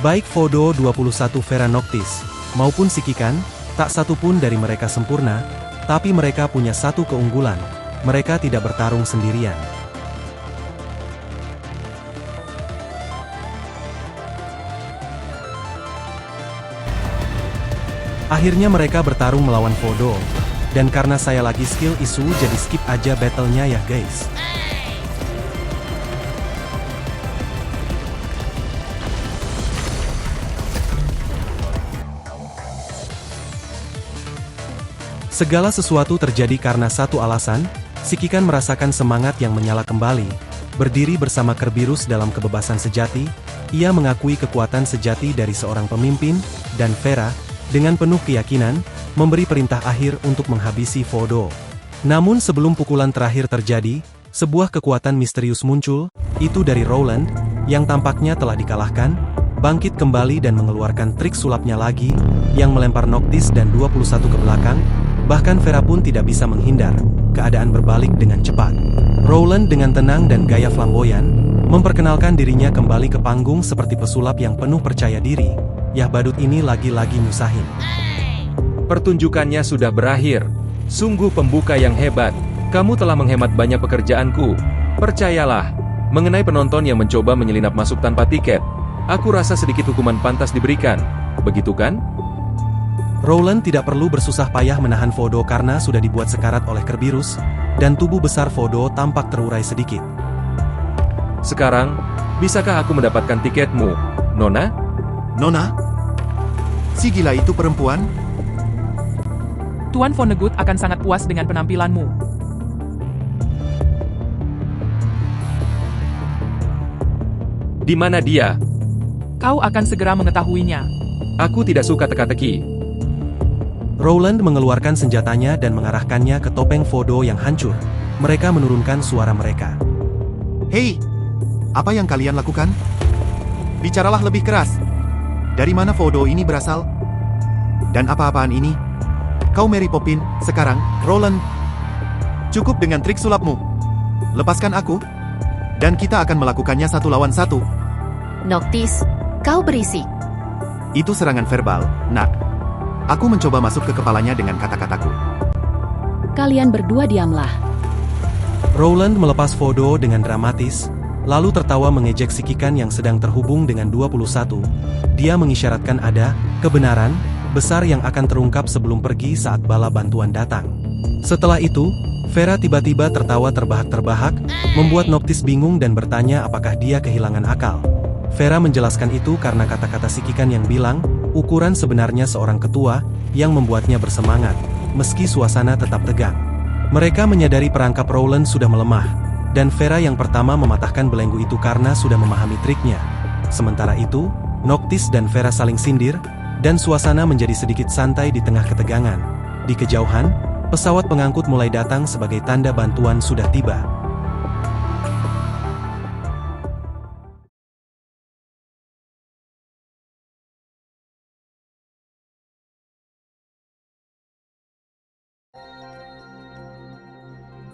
[SPEAKER 1] Baik Fodo 21 Vera Noctis, maupun Sikikan, tak satu pun dari mereka sempurna, tapi mereka punya satu keunggulan, mereka tidak bertarung sendirian. Akhirnya mereka bertarung melawan Fodo, dan karena saya lagi skill isu jadi skip aja battle-nya ya guys. Segala sesuatu terjadi karena satu alasan, Sikikan merasakan semangat yang menyala kembali, berdiri bersama Kerberos dalam kebebasan sejati, ia mengakui kekuatan sejati dari seorang pemimpin, dan Vera, dengan penuh keyakinan, memberi perintah akhir untuk menghabisi Fodo. Namun sebelum pukulan terakhir terjadi, sebuah kekuatan misterius muncul, itu dari Roland, yang tampaknya telah dikalahkan, bangkit kembali dan mengeluarkan trik sulapnya lagi, yang melempar Noctis dan 21 ke belakang. Bahkan Vera pun tidak bisa menghindar, keadaan berbalik dengan cepat. Roland dengan tenang dan gaya flamboyan, memperkenalkan dirinya kembali ke panggung seperti pesulap yang penuh percaya diri. Yah badut ini lagi-lagi nyusahin.
[SPEAKER 7] Pertunjukannya sudah berakhir. Sungguh pembuka yang hebat. Kamu telah menghemat banyak pekerjaanku. Percayalah, mengenai penonton yang mencoba menyelinap masuk tanpa tiket, aku rasa sedikit hukuman pantas diberikan. Begitu kan?
[SPEAKER 1] Roland tidak perlu bersusah payah menahan Fodo karena sudah dibuat sekarat oleh Kerberos, dan tubuh besar Fodo tampak terurai sedikit.
[SPEAKER 7] Sekarang, bisakah aku mendapatkan tiketmu, Nona?
[SPEAKER 2] Nona? Si gila itu perempuan?
[SPEAKER 8] Tuan Vonnegut akan sangat puas dengan penampilanmu.
[SPEAKER 7] Di mana dia?
[SPEAKER 8] Kau akan segera mengetahuinya.
[SPEAKER 7] Aku tidak suka teka-teki.
[SPEAKER 1] Roland mengeluarkan senjatanya dan mengarahkannya ke topeng Fodo yang hancur. Mereka menurunkan suara mereka.
[SPEAKER 2] Hei, apa yang kalian lakukan? Bicaralah lebih keras. Dari mana Fodo ini berasal? Dan apa-apaan ini? Kau Mary Poppins, sekarang, Roland. Cukup dengan trik sulapmu. Lepaskan aku, dan kita akan melakukannya 1 lawan 1.
[SPEAKER 3] Noctis, kau berisik.
[SPEAKER 2] Itu serangan verbal, nak. Aku mencoba masuk ke kepalanya dengan kata-kataku.
[SPEAKER 3] Kalian berdua diamlah.
[SPEAKER 1] Roland melepas Fodo dengan dramatis, lalu tertawa mengejek Sikikan yang sedang terhubung dengan 21. Dia mengisyaratkan ada kebenaran besar yang akan terungkap sebelum pergi saat bala bantuan datang. Setelah itu, Vera tiba-tiba tertawa terbahak-terbahak, membuat Noctis bingung dan bertanya apakah dia kehilangan akal. Vera menjelaskan itu karena kata-kata Shikikan yang bilang, ukuran sebenarnya seorang ketua, yang membuatnya bersemangat, meski suasana tetap tegang. Mereka menyadari perangkap Rowland sudah melemah, dan Vera yang pertama mematahkan belenggu itu karena sudah memahami triknya. Sementara itu, Noctis dan Vera saling sindir, dan suasana menjadi sedikit santai di tengah ketegangan. Di kejauhan, pesawat pengangkut mulai datang sebagai tanda bantuan sudah tiba.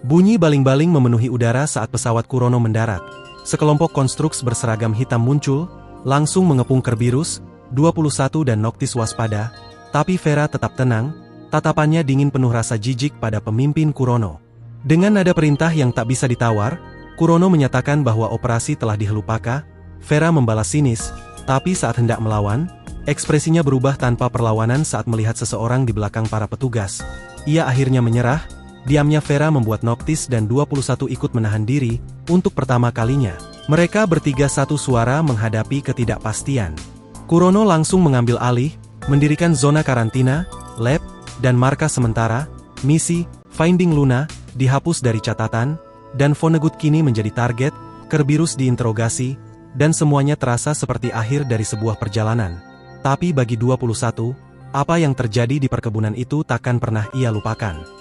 [SPEAKER 1] Bunyi baling-baling memenuhi udara saat pesawat Kurono mendarat. Sekelompok konstruks berseragam hitam muncul, langsung mengepung Kerberos, 21 dan Noctis waspada, tapi Vera tetap tenang, tatapannya dingin penuh rasa jijik pada pemimpin Kurono. Dengan nada perintah yang tak bisa ditawar, Kurono menyatakan bahwa operasi telah dihelupaka. Vera membalas sinis, tapi saat hendak melawan, ekspresinya berubah tanpa perlawanan saat melihat seseorang di belakang para petugas. Ia akhirnya menyerah. Diamnya Vera membuat Noctis dan 21 ikut menahan diri, untuk pertama kalinya. Mereka bertiga satu suara menghadapi ketidakpastian. Kurono langsung mengambil alih, mendirikan zona karantina, lab, dan markas sementara. Misi, Finding Luna, dihapus dari catatan, dan Vonnegut kini menjadi target. Kerberos diinterogasi, dan semuanya terasa seperti akhir dari sebuah perjalanan. Tapi bagi 21, apa yang terjadi di perkebunan itu takkan pernah ia lupakan.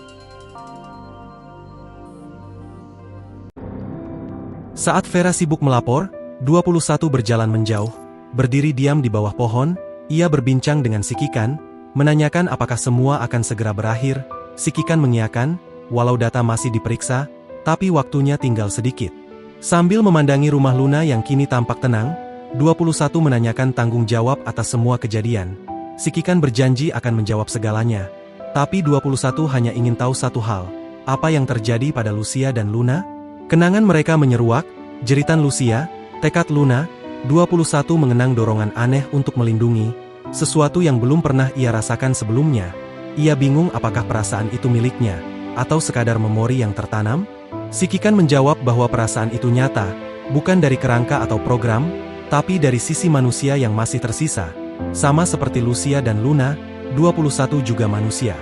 [SPEAKER 1] Saat Vera sibuk melapor, 21 berjalan menjauh, berdiri diam di bawah pohon. Ia berbincang dengan Shikikan, menanyakan apakah semua akan segera berakhir. Shikikan mengiyakan, walau data masih diperiksa, tapi waktunya tinggal sedikit. Sambil memandangi rumah Luna yang kini tampak tenang, 21 menanyakan tanggung jawab atas semua kejadian. Shikikan berjanji akan menjawab segalanya, tapi 21 hanya ingin tahu satu hal, apa yang terjadi pada Lucia dan Luna? Kenangan mereka menyeruak, jeritan Lucia, tekad Luna. 21 mengenang dorongan aneh untuk melindungi, sesuatu yang belum pernah ia rasakan sebelumnya. Ia bingung apakah perasaan itu miliknya, atau sekadar memori yang tertanam? Shikikan menjawab bahwa perasaan itu nyata, bukan dari kerangka atau program, tapi dari sisi manusia yang masih tersisa. Sama seperti Lucia dan Luna, 21 juga manusia.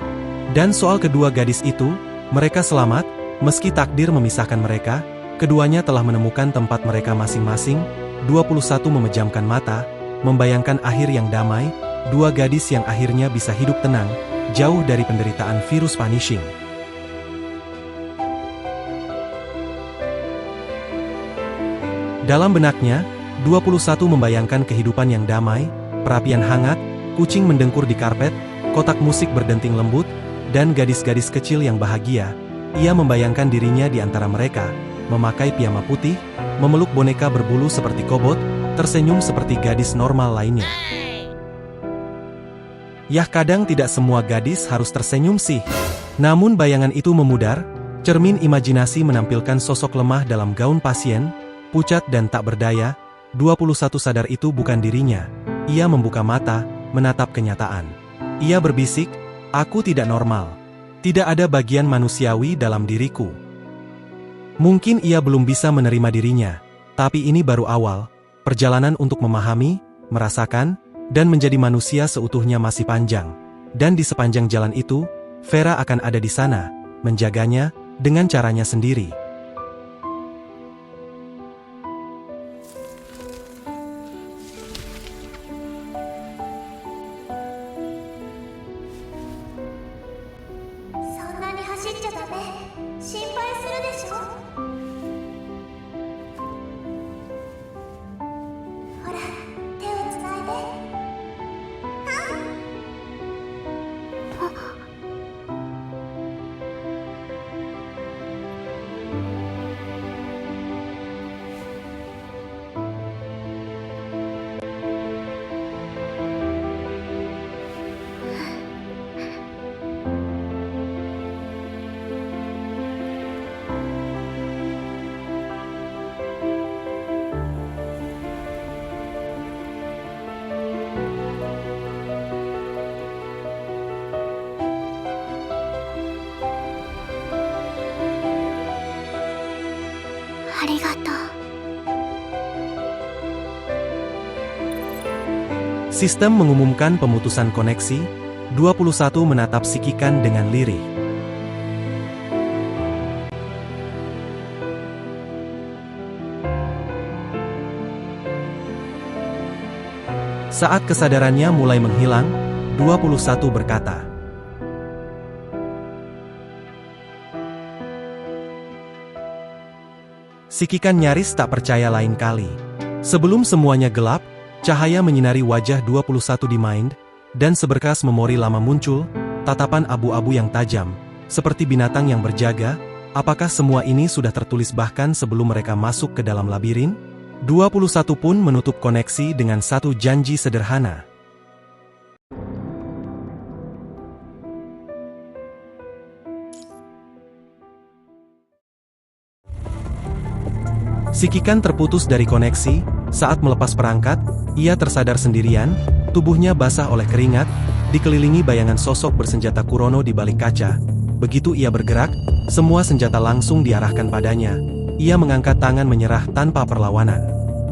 [SPEAKER 1] Dan soal kedua gadis itu, mereka selamat. Meski takdir memisahkan mereka, keduanya telah menemukan tempat mereka masing-masing. 21 memejamkan mata, membayangkan akhir yang damai, dua gadis yang akhirnya bisa hidup tenang, jauh dari penderitaan virus punishing. Dalam benaknya, 21 membayangkan kehidupan yang damai, perapian hangat, kucing mendengkur di karpet, kotak musik berdenting lembut, dan gadis-gadis kecil yang bahagia. Ia membayangkan dirinya di antara mereka, memakai piyama putih, memeluk boneka berbulu seperti kobot, tersenyum seperti gadis normal lainnya. Yah, kadang tidak semua gadis harus tersenyum sih. Namun bayangan itu memudar, cermin imajinasi menampilkan sosok lemah dalam gaun pasien, pucat dan tak berdaya. 21 sadar itu bukan dirinya. Ia membuka mata, menatap kenyataan. Ia berbisik, "Aku tidak normal. Tidak ada bagian manusiawi dalam diriku." Mungkin ia belum bisa menerima dirinya, tapi ini baru awal. Perjalanan untuk memahami, merasakan, dan menjadi manusia seutuhnya masih panjang. Dan di sepanjang jalan itu, Vera akan ada di sana, menjaganya, dengan caranya sendiri. Sistem mengumumkan pemutusan koneksi, 21 menatap si Kikan dengan lirih. Saat kesadarannya mulai menghilang, 21 berkata, si Kikan nyaris tak percaya lain kali. Sebelum semuanya gelap, cahaya menyinari wajah 21 di Mind, dan seberkas memori lama muncul, tatapan abu-abu yang tajam, seperti binatang yang berjaga. Apakah semua ini sudah tertulis bahkan sebelum mereka masuk ke dalam labirin? 21 pun menutup koneksi dengan satu janji sederhana. Si Kikan terputus dari koneksi. Saat melepas perangkat, ia tersadar sendirian, tubuhnya basah oleh keringat, dikelilingi bayangan sosok bersenjata Kurono di balik kaca. Begitu ia bergerak, semua senjata langsung diarahkan padanya. Ia mengangkat tangan menyerah tanpa perlawanan.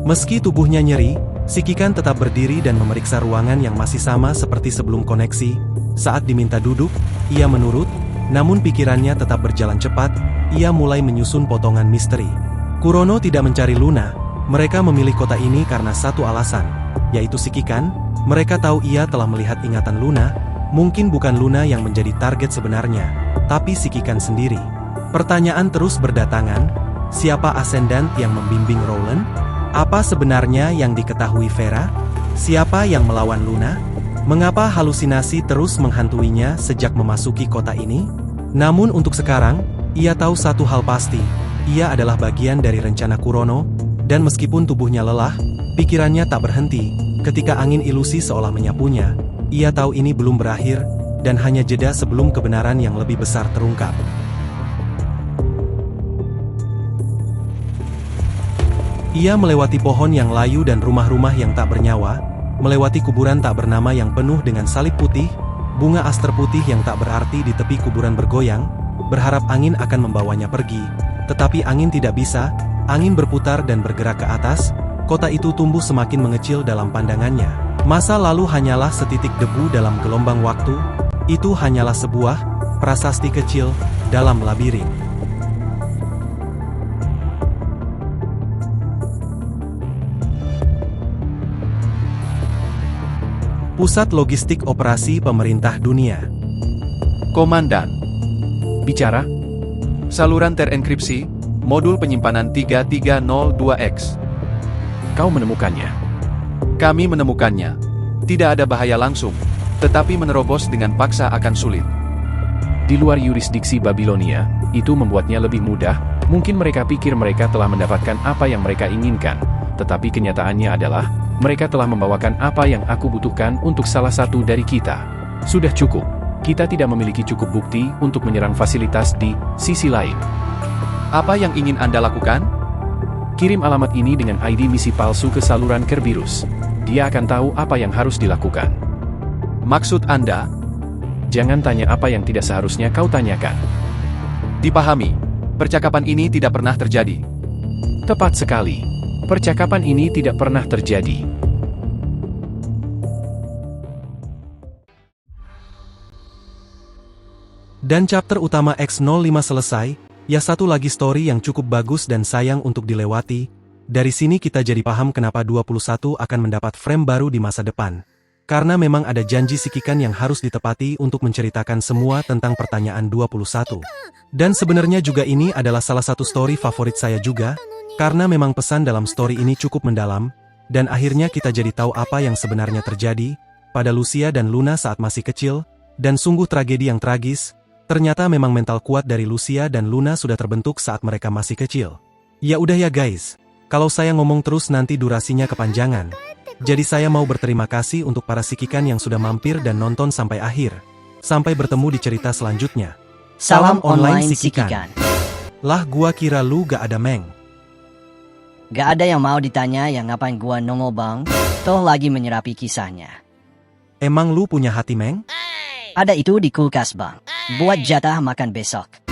[SPEAKER 1] Meski tubuhnya nyeri, si Kikan tetap berdiri dan memeriksa ruangan yang masih sama seperti sebelum koneksi. Saat diminta duduk, ia menurut, namun pikirannya tetap berjalan cepat. Ia mulai menyusun potongan misteri. Kurono tidak mencari Luna, mereka memilih kota ini karena satu alasan, yaitu si Kikan. Mereka tahu ia telah melihat ingatan Luna, mungkin bukan Luna yang menjadi target sebenarnya, tapi si Kikan sendiri. Pertanyaan terus berdatangan, siapa Ascendant yang membimbing Roland? Apa sebenarnya yang diketahui Vera? Siapa yang melawan Luna? Mengapa halusinasi terus menghantuinya sejak memasuki kota ini? Namun untuk sekarang, ia tahu satu hal pasti. Ia adalah bagian dari rencana Kurono, dan meskipun tubuhnya lelah, pikirannya tak berhenti. Ketika angin ilusi seolah menyapunya, ia tahu ini belum berakhir, dan hanya jeda sebelum kebenaran yang lebih besar terungkap. Ia melewati pohon yang layu dan rumah-rumah yang tak bernyawa, melewati kuburan tak bernama yang penuh dengan salib putih, bunga aster putih yang tak berarti di tepi kuburan bergoyang, berharap angin akan membawanya pergi. Tetapi angin tidak bisa, angin berputar dan bergerak ke atas, kota itu tumbuh semakin mengecil dalam pandangannya. Masa lalu hanyalah setitik debu dalam gelombang waktu, itu hanyalah sebuah prasasti kecil dalam labirin. Pusat Logistik Operasi Pemerintah Dunia.
[SPEAKER 9] Komandan. Bicara. Saluran terenkripsi, modul penyimpanan 3302X.
[SPEAKER 10] Kau menemukannya?
[SPEAKER 9] Kami menemukannya. Tidak ada bahaya langsung, tetapi menerobos dengan paksa akan sulit.
[SPEAKER 10] Di luar yurisdiksi Babilonia, itu membuatnya lebih mudah. Mungkin mereka pikir mereka telah mendapatkan apa yang mereka inginkan, tetapi kenyataannya adalah, mereka telah membawakan apa yang aku butuhkan untuk salah satu dari kita. Sudah cukup. Kita tidak memiliki cukup bukti untuk menyerang fasilitas di sisi lain.
[SPEAKER 9] Apa yang ingin Anda lakukan?
[SPEAKER 10] Kirim alamat ini dengan ID misi palsu ke saluran Kerberos. Dia akan tahu apa yang harus dilakukan.
[SPEAKER 9] Maksud Anda?
[SPEAKER 10] Jangan tanya apa yang tidak seharusnya kau tanyakan.
[SPEAKER 9] Dipahami. Percakapan ini tidak pernah terjadi.
[SPEAKER 10] Tepat sekali. Percakapan ini tidak pernah terjadi.
[SPEAKER 1] Dan chapter utama X05 selesai, ya satu lagi story yang cukup bagus dan sayang untuk dilewati. Dari sini kita jadi paham kenapa 21 akan mendapat frame baru di masa depan. Karena memang ada janji si Kikan yang harus ditepati untuk menceritakan semua tentang pertanyaan 21. Dan sebenarnya juga ini adalah salah satu story favorit saya juga, karena memang pesan dalam story ini cukup mendalam, dan akhirnya kita jadi tahu apa yang sebenarnya terjadi pada Lucia dan Luna saat masih kecil, dan sungguh tragedi yang tragis. Ternyata memang mental kuat dari Lucia dan Luna sudah terbentuk saat mereka masih kecil. Ya udah ya guys, kalau saya ngomong terus nanti durasinya kepanjangan. Jadi saya mau berterima kasih untuk para si Kikan yang sudah mampir dan nonton sampai akhir. Sampai bertemu di cerita selanjutnya.
[SPEAKER 6] Salam online si Kikan.
[SPEAKER 1] Lah gua kira lu gak ada Meng.
[SPEAKER 6] Gak ada yang mau ditanya yang ngapain gua nongol bang. Toh lagi menyerapi kisahnya.
[SPEAKER 1] Emang lu punya hati Meng?
[SPEAKER 6] Ada itu di kulkas bang. Buat jatah makan besok.